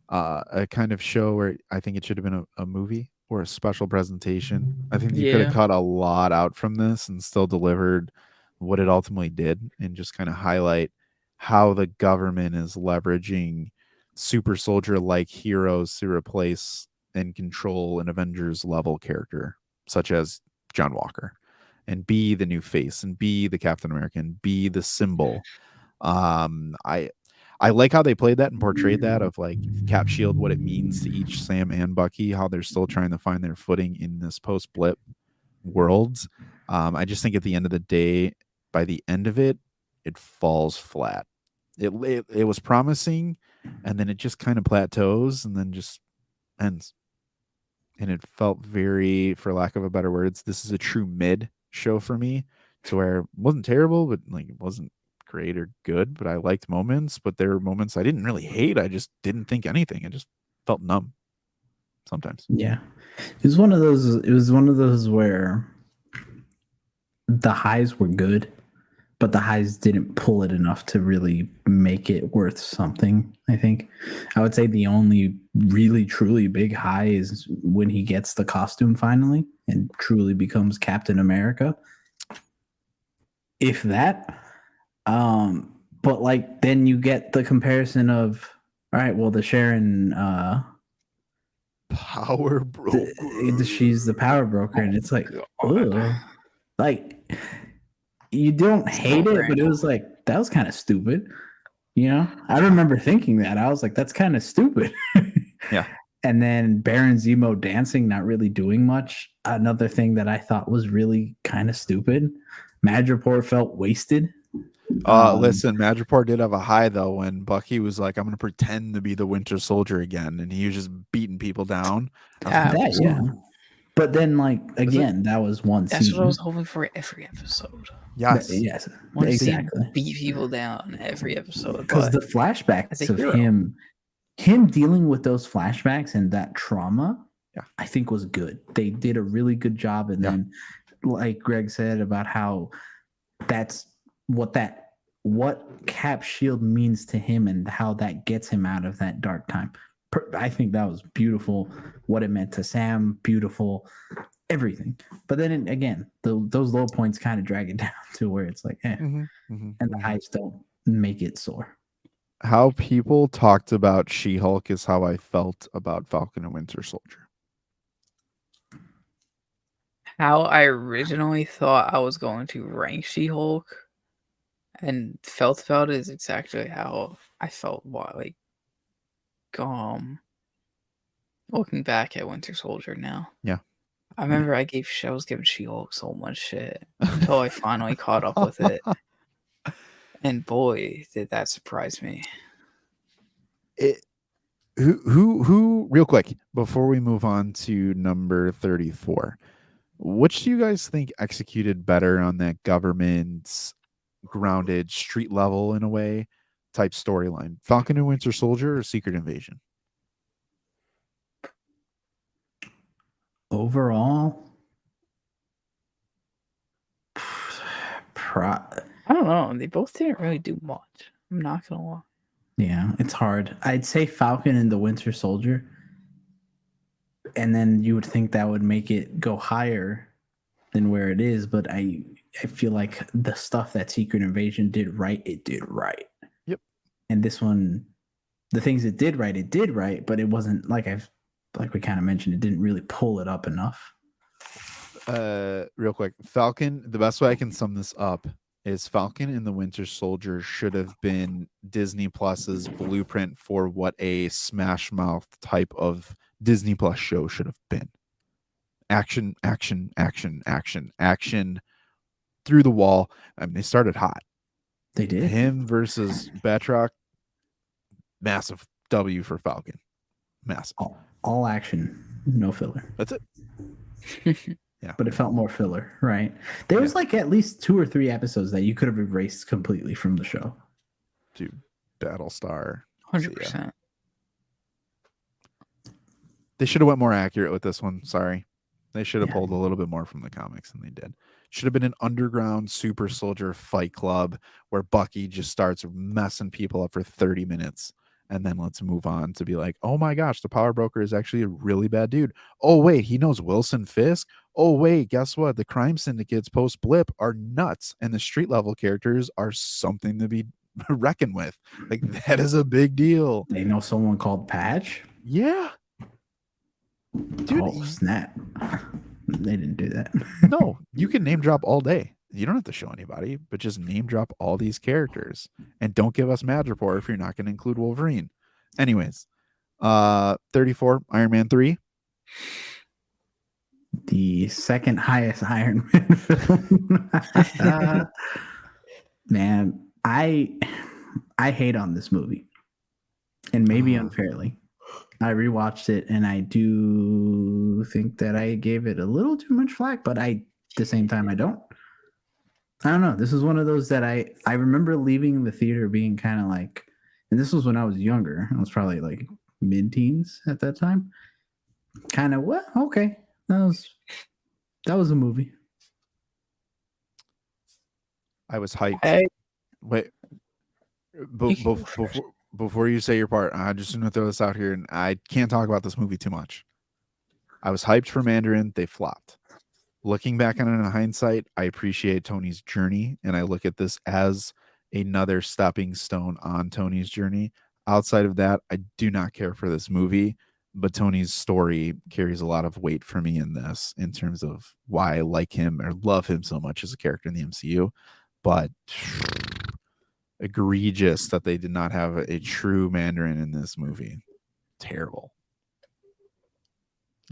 Speaker 1: a kind of show where I think it should have been a movie or a special presentation. I think you could have cut a lot out from this and still delivered what it ultimately did and just kind of highlight how the government is leveraging super soldier like heroes to replace and control an Avengers level character such as John Walker and be the new face and be the Captain America and be the symbol. I like how they played that and portrayed that of like Cap Shield, what it means to each Sam and Bucky, how they're still trying to find their footing in this post blip world. I just think at the end of the day, by the end of it, it falls flat. It was promising, and then it just kind of plateaus and then just ends. And it felt very, for lack of a better words, this is a true mid show for me, to where it wasn't terrible, but like it wasn't great or good, but I liked moments, but there were moments I didn't really hate. I just didn't think anything. I just felt numb sometimes.
Speaker 3: Yeah. It was one of those where the highs were good, but the highs didn't pull it enough to really make it worth something. I think I would say the only really truly big high is when he gets the costume finally and truly becomes Captain America. If that, but like then you get the comparison of, all right, well, the Sharon
Speaker 1: power broker,
Speaker 3: she's the power broker, and it's like, ugh. Like you don't hate it, but it was like that was kind of stupid. You know, I remember thinking that. I was like, that's kind of stupid.
Speaker 1: Yeah.
Speaker 3: And then Baron Zemo dancing, not really doing much. Another thing that I thought was really kind of stupid. Madripoor felt wasted.
Speaker 1: Listen, Madripoor did have a high though when Bucky was like, "I'm going to pretend to be the Winter Soldier again," and he was just beating people down.
Speaker 3: Yeah. But then, like again, that was one
Speaker 2: That's
Speaker 3: season.
Speaker 2: what I was hoping for every episode.
Speaker 1: Yes,
Speaker 3: exactly.
Speaker 2: Beat people down every episode
Speaker 3: because the flashbacks of him dealing with those flashbacks and that trauma, I think was good. They did a really good job, and then, like Greg said about how that's what that what Cap Shield means to him and how that gets him out of that dark time. I think that was beautiful. What it meant to Sam, beautiful, everything. But then again, those low points kind of drag it down to where it's like,
Speaker 1: Mm-hmm,
Speaker 3: and
Speaker 1: mm-hmm,
Speaker 3: the
Speaker 1: mm-hmm.
Speaker 3: highs don't make it soar.
Speaker 1: How people talked about She-Hulk is how I felt about Falcon and Winter Soldier.
Speaker 2: How I originally thought I was going to rank She-Hulk and felt about it is exactly how I felt like looking back at Winter Soldier now.
Speaker 1: Yeah.
Speaker 2: I remember I was giving She-Hulk so much shit until I finally caught up with it. And boy, did that surprise me.
Speaker 1: Who real quick before we move on to number 34, which do you guys think executed better on that government grounded street level in a way type storyline? Falcon and Winter Soldier or Secret Invasion?
Speaker 3: Overall,
Speaker 2: I don't know. They both didn't really do much. I'm not gonna lie.
Speaker 3: yeah, it's hard. I'd say Falcon and the Winter Soldier, and then you would think that would make it go higher than where it is. But I feel like the stuff that Secret Invasion did right, it did right.
Speaker 1: Yep.
Speaker 3: And this one, the things it did right, but it wasn't like we kind of mentioned, it didn't really pull it up enough.
Speaker 1: Real quick, Falcon, the best way I can sum this up is Falcon and the Winter Soldier should have been Disney Plus's blueprint for what a Smash Mouth type of Disney Plus show should have been. Action, action, action, action, action through the wall. I mean, they started hot.
Speaker 3: They did.
Speaker 1: Him versus Batroc, massive W for Falcon. Massive.
Speaker 3: All action, no filler.
Speaker 1: That's it.
Speaker 3: Yeah. But it felt more filler, right? There was like at least 2 or 3 episodes that you could have erased completely from the show.
Speaker 1: Dude, Battlestar.
Speaker 2: 100%.
Speaker 1: They should have went more accurate with this one. Sorry. They should have pulled a little bit more from the comics than they did. Should have been an underground super soldier fight club where Bucky just starts messing people up for 30 minutes. And then let's move on to be like, oh my gosh, the power broker is actually a really bad dude. Oh, wait, he knows Wilson Fisk. Oh, wait, guess what? The crime syndicates post Blip are nuts. And the street level characters are something to be reckoned with. Like, that is a big deal.
Speaker 3: They know someone called Patch?
Speaker 1: Yeah.
Speaker 3: Dude, oh, snap. They didn't do that.
Speaker 1: No, you can name drop all day. You don't have to show anybody, but just name drop all these characters and don't give us Madripoor if you're not going to include Wolverine. Anyways, 34, Iron Man 3.
Speaker 3: The second highest Iron Man film. Man, I hate on this movie. And maybe unfairly. I rewatched it and I do think that I gave it a little too much flack, but at the same time I don't know. This is one of those that I remember leaving the theater being kind of like, and this was when I was younger. I was probably like mid-teens at that time. Kind of, well, okay. That was a movie.
Speaker 1: I was hyped. Wait. Before you say your part, I just want to throw this out here, and I can't talk about this movie too much. I was hyped for Mandarin. They flopped. Looking back on it in hindsight, I appreciate Tony's journey, and I look at this as another stepping stone on Tony's journey. Outside of that, I do not care for this movie, but Tony's story carries a lot of weight for me in this, in terms of why I like him or love him so much as a character in the MCU. But egregious that they did not have a true Mandarin in this movie. Terrible.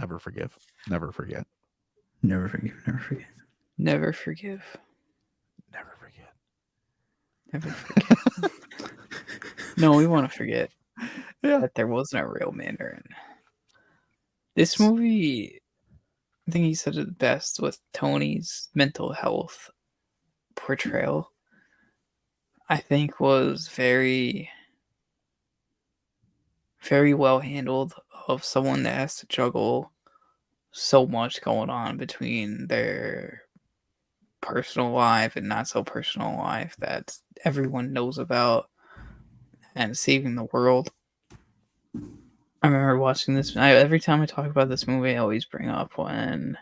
Speaker 1: Never forgive. Never forget.
Speaker 3: Never forgive. Never forget.
Speaker 2: Never forgive.
Speaker 1: Never forget.
Speaker 2: Never forget. No, we want to forget that there wasn't a real Mandarin. This movie, I think he said it best with Tony's mental health portrayal. I think was very, very well handled of someone that has to juggle so much going on between their personal life and not so personal life that everyone knows about, and saving the world. I remember watching this. Every time I talk about this movie, I always bring up when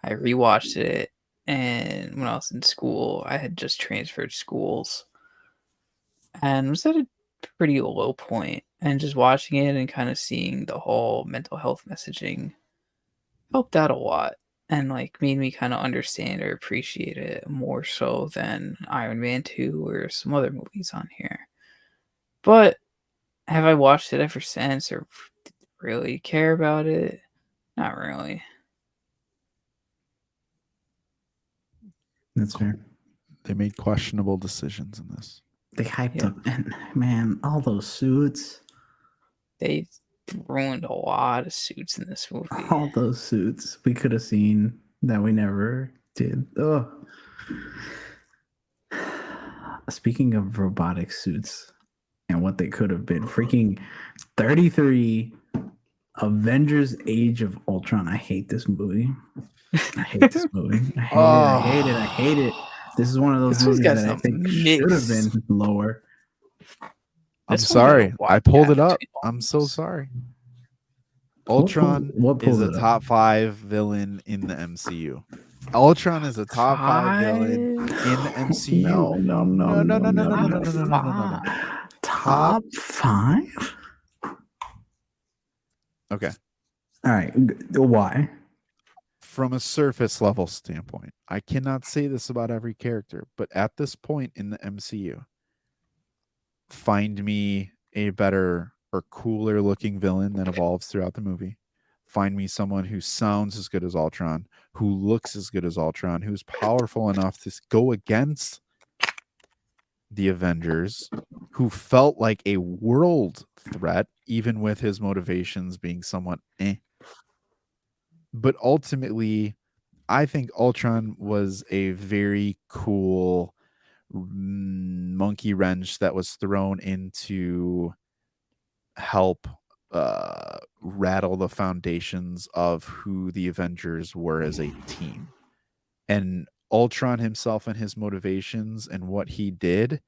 Speaker 2: I rewatched it, and when I was in school, I had just transferred schools and was at a pretty low point. And just watching it and kind of seeing the whole mental health messaging helped out a lot, and like made me kind of understand or appreciate it more so than Iron Man 2 or some other movies on here. But have I watched it ever since or really care about it? Not really.
Speaker 3: That's fair.
Speaker 1: They made questionable decisions in this.
Speaker 3: They hyped
Speaker 2: Yeah.
Speaker 3: up, and man, all those suits.
Speaker 2: They ruined a lot of suits in this movie.
Speaker 3: All those suits we could have seen that we never did. Oh. Speaking of robotic suits and what they could have been, freaking 33 Avengers Age of Ultron. I hate this movie. I hate this movie. I hate it. I hate it. I hate it. This is one of those
Speaker 2: This one's
Speaker 3: movies
Speaker 2: got
Speaker 3: that I
Speaker 2: some
Speaker 3: think should have
Speaker 2: mix.
Speaker 3: been lower.
Speaker 1: I'm
Speaker 2: This one got a
Speaker 1: sorry. I
Speaker 2: wide
Speaker 1: pulled
Speaker 2: gap
Speaker 1: it up.
Speaker 2: between
Speaker 1: I'm so
Speaker 2: ones.
Speaker 1: sorry. Ultron
Speaker 3: What
Speaker 1: is
Speaker 3: pulled
Speaker 1: a
Speaker 3: it up?
Speaker 1: top 5 villain in the MCU. Ultron is a top 5 villain in the MCU.
Speaker 3: No.
Speaker 1: No, no, no, no, no, no, no, no, no, no, no.
Speaker 3: Top 5?
Speaker 1: Okay.
Speaker 3: All right. Why?
Speaker 1: From a surface level standpoint, I cannot say this about every character, but at this point in the MCU, find me a better or cooler looking villain that evolves throughout the movie. Find me someone who sounds as good as Ultron, who looks as good as Ultron, who's powerful enough to go against the Avengers, who felt like a world threat, even with his motivations being somewhat eh. But ultimately, I think Ultron was a very cool monkey wrench that was thrown into help rattle the foundations of who the Avengers were as a team. And Ultron himself and his motivations and what he did,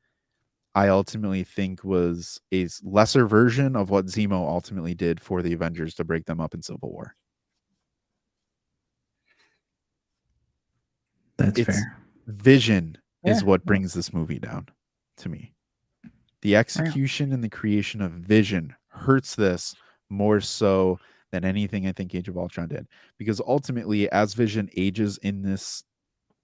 Speaker 1: I ultimately think was a lesser version of what Zemo ultimately did for the Avengers to break them up in Civil War.
Speaker 3: That's fair.
Speaker 1: Vision is
Speaker 2: Yeah.
Speaker 1: what brings this movie down to me. The execution and the creation of Vision hurts this more so than anything I think Age of Ultron did. Because ultimately, as Vision ages in this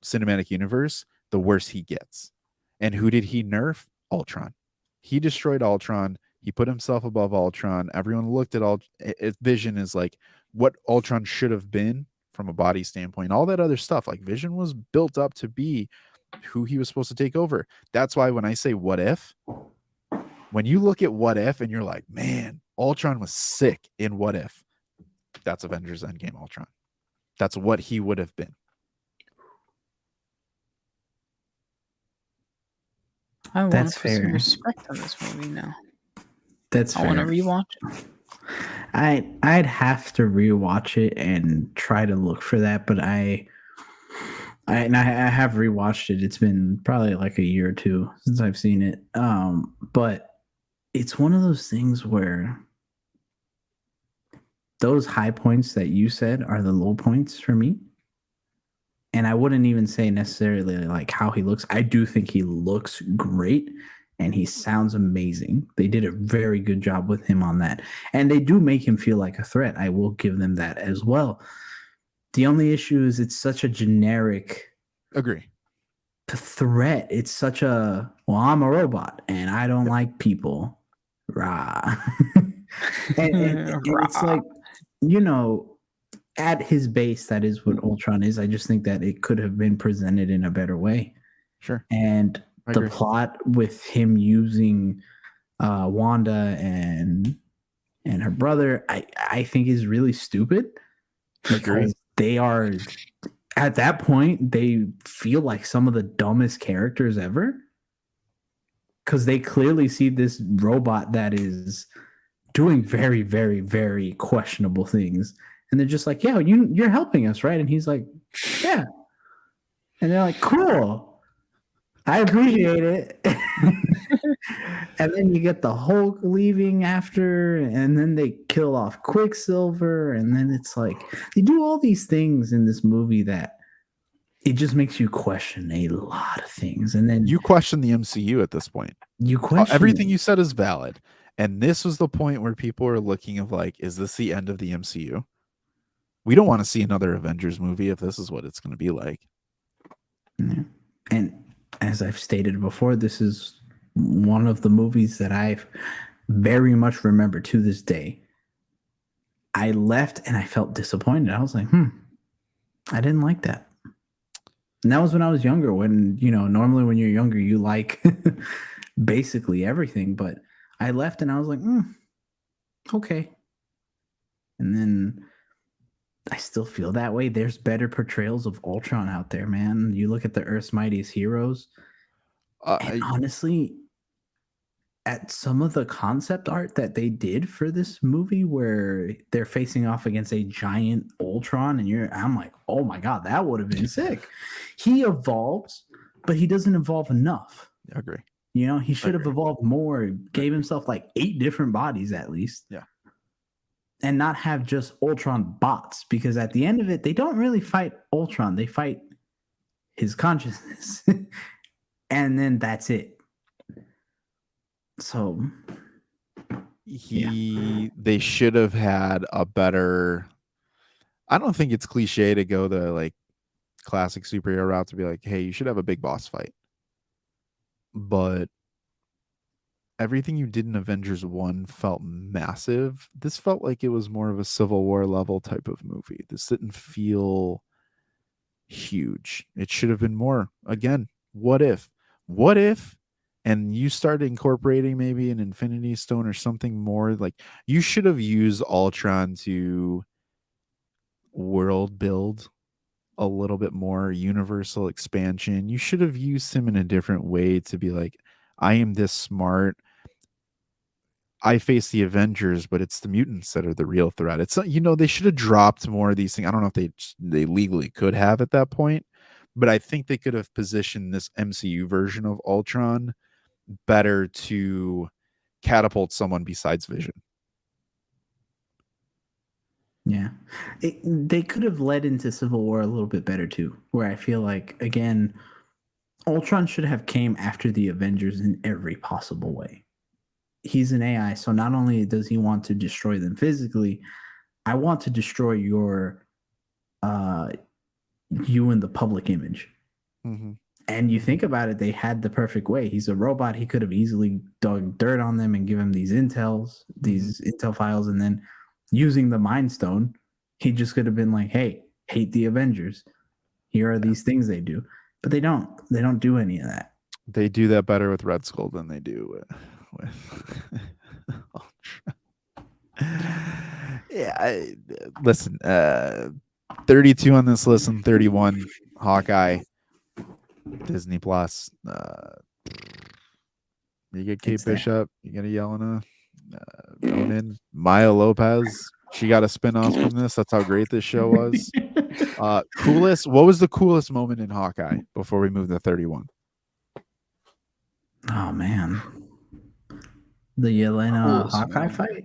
Speaker 1: cinematic universe, the worse he gets. And who did he nerf? Ultron. He destroyed Ultron. He put himself above Ultron. Everyone looked at Vision as like what Ultron should have been from a body standpoint. All that other stuff, like Vision was built up to be who he was supposed to take over. That's why when I say what if, when you look at what if and you're like, man, Ultron was sick in what if, that's Avengers Endgame Ultron. That's what he would have been.
Speaker 2: I want
Speaker 3: That's
Speaker 2: to put some
Speaker 3: fair.
Speaker 2: respect on this movie now.
Speaker 3: That's
Speaker 2: I want to
Speaker 3: fair.
Speaker 2: rewatch it.
Speaker 3: I'd have to rewatch it and try to look for that, but I have rewatched it. It's been probably like a year or two since I've seen it. But it's one of those things where those high points that you said are the low points for me. And I wouldn't even say necessarily like how he looks. I do think he looks great and he sounds amazing. They did a very good job with him on that. And they do make him feel like a threat. I will give them that as well. The only issue is it's such a generic
Speaker 1: Agree.
Speaker 3: threat. It's such a, well, I'm a robot and I don't like people. Rah. and it's like, you know, at his base, that is what Ultron is. I just think that it could have been presented in a better way.
Speaker 1: Sure.
Speaker 3: And the plot with him using Wanda and her brother, I think is really stupid because they are, at that point, they feel like some of the dumbest characters ever because they clearly see this robot that is doing very, very, very questionable things. And they're just like, yeah, you're helping us, right? And he's like, yeah. And they're like, cool. I appreciate it. And then you get the Hulk leaving after, and then they kill off Quicksilver, and then it's like they do all these things in this movie that it just makes you question a lot of things. And then
Speaker 1: You question the MCU at this point.
Speaker 3: you question
Speaker 1: Everything
Speaker 3: it.
Speaker 1: you said is valid. And this was the point where people are looking of like, is this the end of the MCU? We don't want to see another Avengers movie if this is what it's going to be like.
Speaker 3: Yeah. And as I've stated before, this is one of the movies that I very much remember to this day. I left and I felt disappointed. I was like, I didn't like that. And that was when I was younger, when, normally when you're younger, you like basically everything. But I left and I was like, okay. And then I still feel that way. There's better portrayals of Ultron out there, man. You look at the Earth's Mightiest Heroes, and honestly, at some of the concept art that they did for this movie where they're facing off against a giant Ultron, and I'm like, oh my God, that would have been sick. He evolves, but he doesn't evolve enough.
Speaker 1: I agree.
Speaker 3: He should have evolved more, gave himself like 8 different bodies at least.
Speaker 1: Yeah.
Speaker 3: And not have just Ultron bots, because at the end of it, they don't really fight Ultron. They fight his consciousness. And then that's it. So
Speaker 1: they should have had a better, I don't think it's cliche to go the like classic superhero route to be like, hey, you should have a big boss fight. But everything you did in Avengers 1 felt massive. This felt like it was more of a Civil War level type of movie. This didn't feel huge. It should have been more. Again, what if? And you started incorporating maybe an Infinity Stone or something more. Like, you should have used Ultron to world build a little bit more, universal expansion. You should have used him in a different way to be like, I am this smart. I face the Avengers, but it's the mutants that are the real threat. It's they should have dropped more of these things. I don't know if they legally could have at that point, but I think they could have positioned this MCU version of Ultron better to catapult someone besides Vision.
Speaker 3: Yeah. They could have led into Civil War a little bit better too, where I feel like, again, Ultron should have came after the Avengers in every possible way. He's an AI, so not only does he want to destroy them physically, I want to destroy you in the public image.
Speaker 1: Mm-hmm.
Speaker 3: And you think about it, they had the perfect way. He's a robot. He could have easily dug dirt on them and give him these intel files, and then using the Mind Stone, he just could have been like, hey, hate the Avengers. Here are these things they do. But they don't. They don't do any of that.
Speaker 1: They do that better with Red Skull than they do with yeah. Listen, 32 on this list and 31 Hawkeye, Disney Plus. You get Kate Bishop, you get a Yelena, Ronan, Maya Lopez. She got a spin-off from this. That's how great this show was. Coolest. What was the coolest moment in Hawkeye before we move to 31?
Speaker 3: Oh man, the Yelena Hawkeye fight.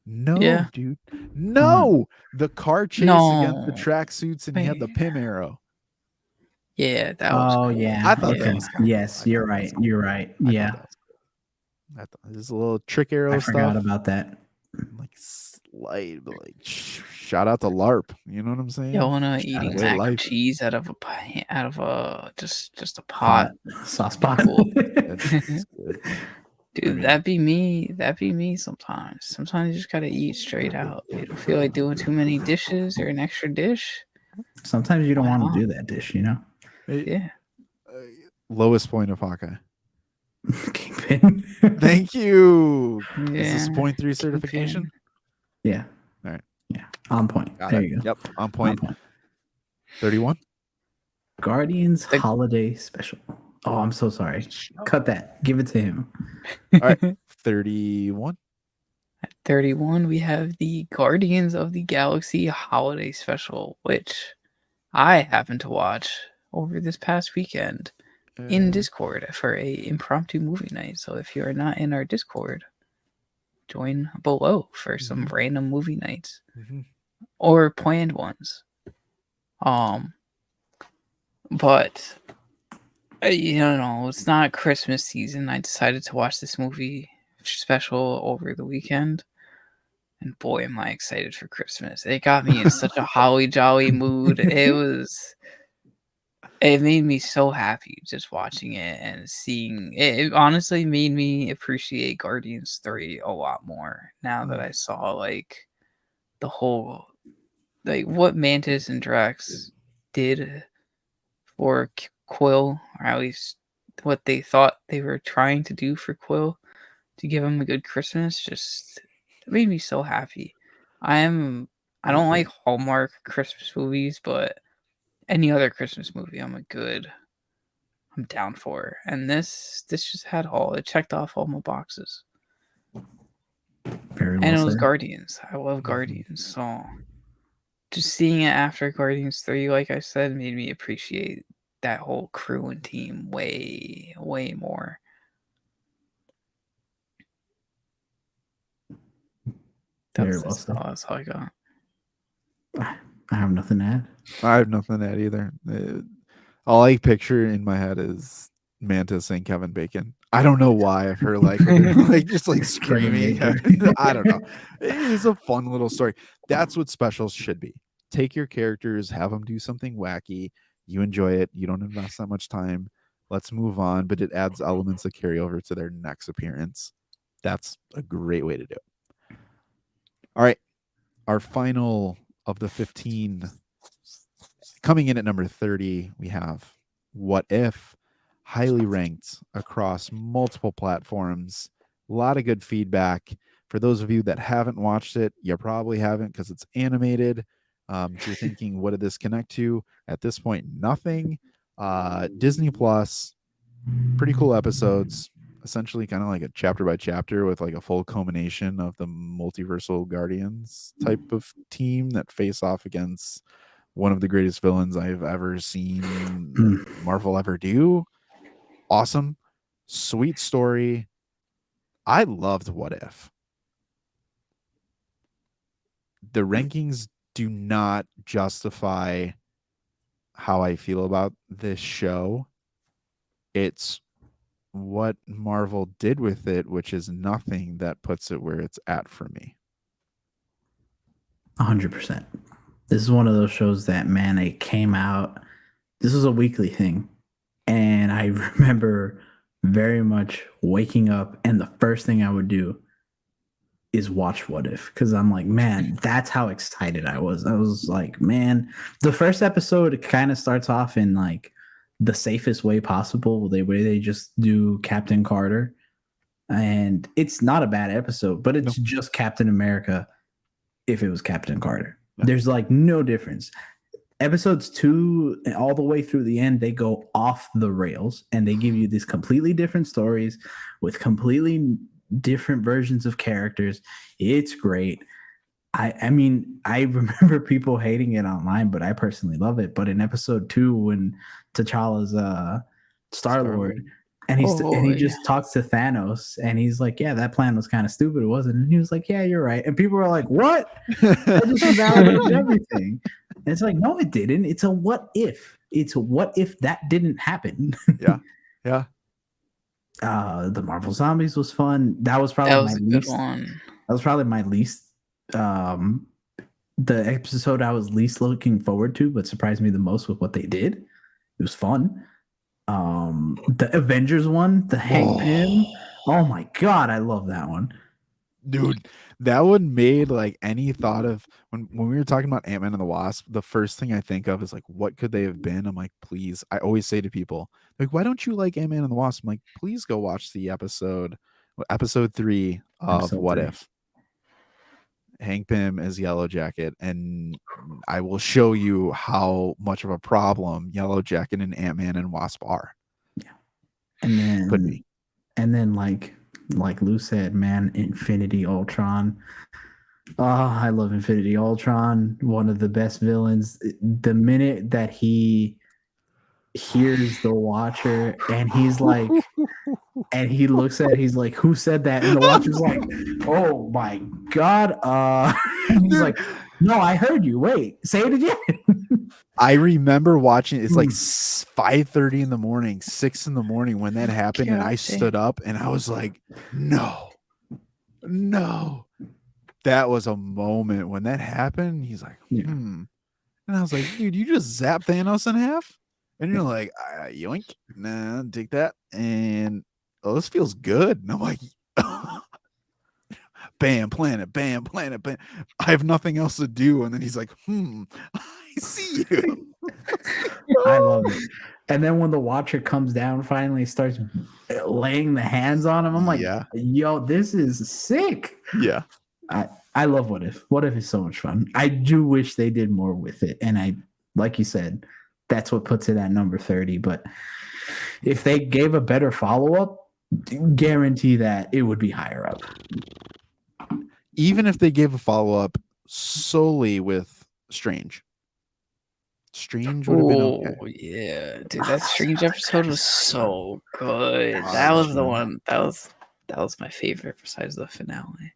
Speaker 1: No, dude. No, the car chase against the tracksuits, and he had the Pym arrow.
Speaker 2: Yeah, that was cool.
Speaker 3: Yeah.
Speaker 1: I thought that was cool.
Speaker 3: Yes, you're right. You're right. Yeah.
Speaker 1: I thought this a little trick arrow
Speaker 3: I
Speaker 1: stuff.
Speaker 3: forgot about that.
Speaker 1: Like slight, but like shout out to LARP. You know what I'm saying?
Speaker 2: Yelena eating mac and cheese out of a just a pot.
Speaker 3: Sauce pot.
Speaker 1: That's good.
Speaker 2: Dude, that'd be me. That'd be me sometimes. Sometimes you just gotta eat straight out. You don't feel like doing too many dishes or an extra dish.
Speaker 3: Sometimes you don't want to do that dish,
Speaker 2: Yeah.
Speaker 1: Lowest point of Hawkeye.
Speaker 3: Kingpin.
Speaker 1: Thank you.
Speaker 2: Yeah.
Speaker 1: Is this 0.3 certification?
Speaker 2: Kingpin.
Speaker 3: Yeah.
Speaker 1: All right.
Speaker 3: Yeah. On point. There you go.
Speaker 1: Yep. On point. 31.
Speaker 3: Guardians Holiday Special. Oh, I'm so sorry. Cut that. Give it to him.
Speaker 1: All right. 31.
Speaker 2: At 31, we have the Guardians of the Galaxy Holiday Special, which I happened to watch over this past weekend in Discord for a impromptu movie night. So if you are not in our Discord, join below for some random movie nights or planned ones. But you know, it's not Christmas season. I decided to watch this movie special over the weekend. And boy, am I excited for Christmas. It got me in such a holly jolly mood. It made me so happy just watching it and seeing it. It honestly made me appreciate Guardians 3 a lot more now that I saw like the whole like what Mantis and Drax did for Quill, or at least what they thought they were trying to do for Quill to give him a good Christmas. Just it made me so happy. I don't like Hallmark Christmas movies, but any other Christmas movie I'm down for. And this just had it checked off all my boxes.
Speaker 3: Very well
Speaker 2: and it was
Speaker 3: said.
Speaker 2: Guardians. I love Guardians, so just seeing it after Guardians 3, like I said, made me appreciate that whole crew and team way, way more. That's all I got.
Speaker 3: I have nothing to add.
Speaker 1: I have nothing to add either. All I picture in my head is Mantis and Kevin Bacon. I don't know why. I've heard like just like screaming. I don't know. It's a fun little story. That's what specials should be. Take your characters, have them do something wacky. You enjoy it. You don't invest that much time. Let's move on. But it adds elements that carry over to their next appearance. That's a great way to do it. All right. Our final of the 15, coming in at number 30, we have What If, highly ranked across multiple platforms. A lot of good feedback. For those of you that haven't watched it, you probably haven't because it's animated. So you're thinking, what did this connect to? At this point, nothing. Disney Plus, pretty cool episodes. Essentially, kind of like a chapter by chapter with like a full culmination of the multiversal Guardians type of team that face off against one of the greatest villains I've ever seen Marvel ever do. Awesome. Sweet story. I loved What If. The rankings do not justify how I feel about this show. It's what Marvel did with it, which is nothing, that puts it where it's at for me.
Speaker 3: 100%. This is one of those shows that, man, it came out. This was a weekly thing. And I remember very much waking up, and the first thing I would do is watch What If, because I'm like, man, that's how excited I was. I was like, man, the first episode kind of starts off in like the safest way possible, the way they just do Captain Carter. And it's not a bad episode, but it's just Captain America if it was Captain Carter. There's like no difference. Episodes 2 all the way through the end, they go off the rails and they give you these completely different stories with completely different versions of characters. It's great. I mean, I remember people hating it online, but I personally love it. But in episode 2, when T'Challa's Star-Lord, and he just talks to Thanos, and he's like, "Yeah, that plan was kind of stupid, wasn't it?" And he was like, "Yeah, you're right." And people were like, "What? That just invalidates everything." And it's like, no, it didn't. It's a what if. It's a what if that didn't happen.
Speaker 1: Yeah.
Speaker 3: The Marvel Zombies was fun. That was probably my least.
Speaker 2: One.
Speaker 3: That was probably my least. The episode I was least looking forward to, but surprised me the most with what they did. It was fun. The Avengers one, the Hank Pym. Oh my god, I love that one.
Speaker 1: Dude, that one made like any thought of when we were talking about Ant-Man and the Wasp, the first thing I think of is like, what could they have been? I'm like, please. I always say to people, like, why don't you like Ant-Man and the Wasp? I'm like, please go watch the episode 3 of What If. Hank Pym as Yellow Jacket, and I will show you how much of a problem Yellow Jacket and Ant-Man and Wasp are.
Speaker 3: Yeah. And then
Speaker 1: could be.
Speaker 3: And then like Lou said, man, Infinity Ultron. Oh, I love Infinity Ultron. One of the best villains. The minute that he hears the Watcher, and he's like, and he looks at, he's like, "Who said that?" And the Watcher's like, "Oh my god!" And he's
Speaker 1: Dude,
Speaker 3: like, "No, I heard you. Wait, say it again."
Speaker 1: I remember watching. It's like 5:30 in the morning, 6 in the morning when that happened, and I
Speaker 2: God
Speaker 1: stood up and I was like, "No, no." That was a moment when that happened. He's like,
Speaker 3: Yeah.
Speaker 1: And I was like, "Dude, you just zap Thanos in half?" And you're like, "Yoink, nah, take that." And this feels good. And I'm like, bam, planet, bam, planet, bam. I have nothing else to do. And then he's like, I see you.
Speaker 3: I love it. And then when the Watcher comes down, finally starts laying the hands on him. I'm like,
Speaker 1: Yeah.
Speaker 3: "Yo, this is sick."
Speaker 1: Yeah.
Speaker 3: I love What If. What If is so much fun. I do wish they did more with it. And I, like you said, that's what puts it at number 30. But if they gave a better follow up, guarantee that it would be higher up.
Speaker 1: Even if they gave a follow up solely with Strange. Strange would have been
Speaker 2: Oh
Speaker 1: okay.
Speaker 2: yeah, dude, that Strange episode was so good.
Speaker 1: Oh,
Speaker 2: That
Speaker 1: that
Speaker 2: was
Speaker 1: was
Speaker 2: the
Speaker 1: fun.
Speaker 2: one. That was my favorite besides the finale.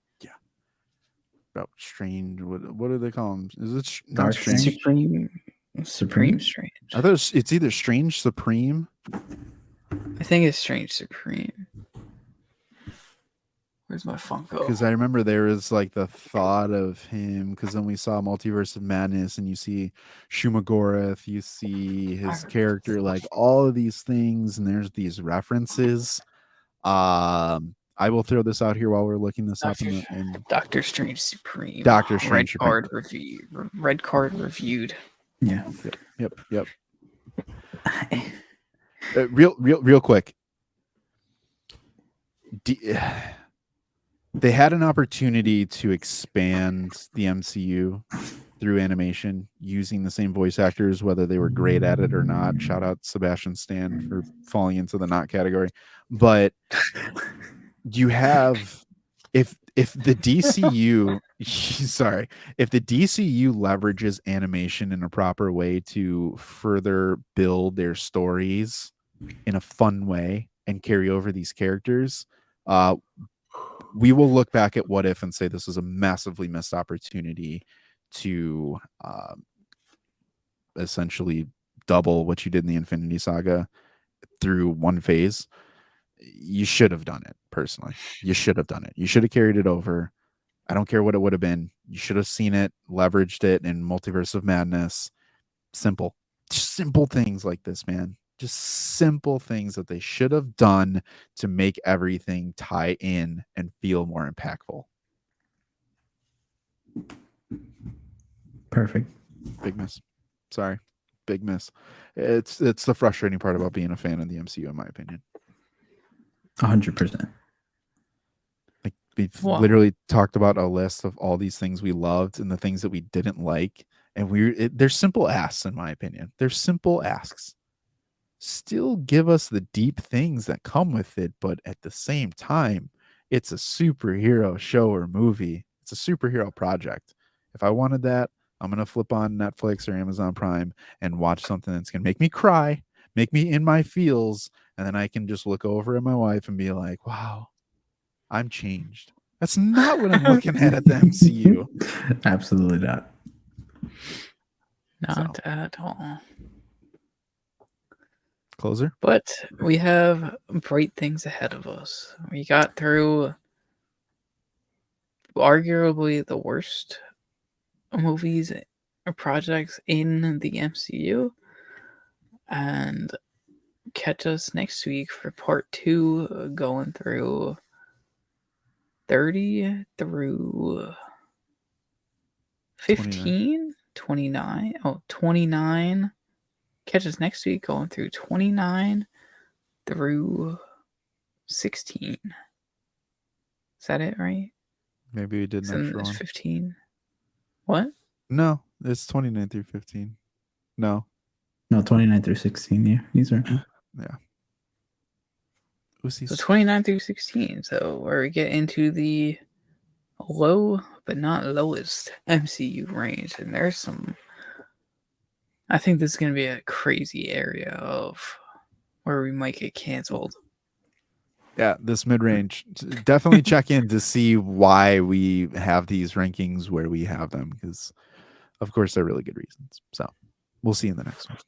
Speaker 1: About Strange. What do they call him? Is it not
Speaker 3: Dark
Speaker 1: Strange?
Speaker 3: Strange?
Speaker 2: Supreme Strange.
Speaker 1: I thought it's either Strange Supreme.
Speaker 2: I think it's Strange Supreme. Where's my Funko?
Speaker 1: Because I remember there was like the thought of him. Because then we saw Multiverse of Madness, and you see Shumagorath, you see his character, like all of these things, and there's these references. I will throw this out here while we're looking this up in
Speaker 2: Doctor Strange Supreme.
Speaker 1: Doctor Strange Supreme.
Speaker 2: Red card reviewed.
Speaker 3: Yeah.
Speaker 1: Yep. Real quick. They had an opportunity to expand the MCU through animation using the same voice actors, whether they were great at it or not. Shout out Sebastian Stan for falling into the not category. But you have if the DCU sorry, if the DCU leverages animation in a proper way to further build their stories in a fun way and carry over these characters, we will look back at What If and say this is a massively missed opportunity to essentially double what you did in the Infinity Saga through one phase. You should have done it, personally. You should have done it. You should have carried it over. I don't care what it would have been. You should have seen it, leveraged it in Multiverse of Madness. Simple. Just simple things like this, man. Just simple things that they should have done to make everything tie in and feel more impactful.
Speaker 3: Perfect.
Speaker 1: Big miss. Sorry. Big miss. It's the frustrating part about being a fan of the MCU, in my opinion.
Speaker 3: 100%.
Speaker 1: Like, we've literally talked about a list of all these things we loved and the things that we didn't like. And they're simple asks, in my opinion. They're simple asks. Still give us the deep things that come with it, but at the same time, it's a superhero show or movie. It's a superhero project. If I wanted that, I'm going to flip on Netflix or Amazon Prime and watch something that's going to make me cry, make me in my feels, and then I can just look over at my wife and be like, wow, I'm changed. That's not what I'm looking at the MCU.
Speaker 3: Absolutely not.
Speaker 2: Not at all.
Speaker 1: Closer?
Speaker 2: But we have bright things ahead of us. We got through arguably the worst movies or projects in the MCU. And catch us next week for part 2, going through 30 through 15, 29. Oh, 29. Catch us next week going through 29 through 16. Is that it, right?
Speaker 1: Maybe we did an extra one.
Speaker 2: 15. What?
Speaker 1: No, it's 29 through 15. No,
Speaker 3: 29 through 16. Yeah, these are.
Speaker 1: Yeah.
Speaker 2: So 29 through 16. So where we get into the low but not lowest MCU range, and there's some. I think this is gonna be a crazy area of where we might get canceled.
Speaker 1: Yeah, this mid-range. Definitely check in to see why we have these rankings where we have them, because of course they're really good reasons. So we'll see you in the next one.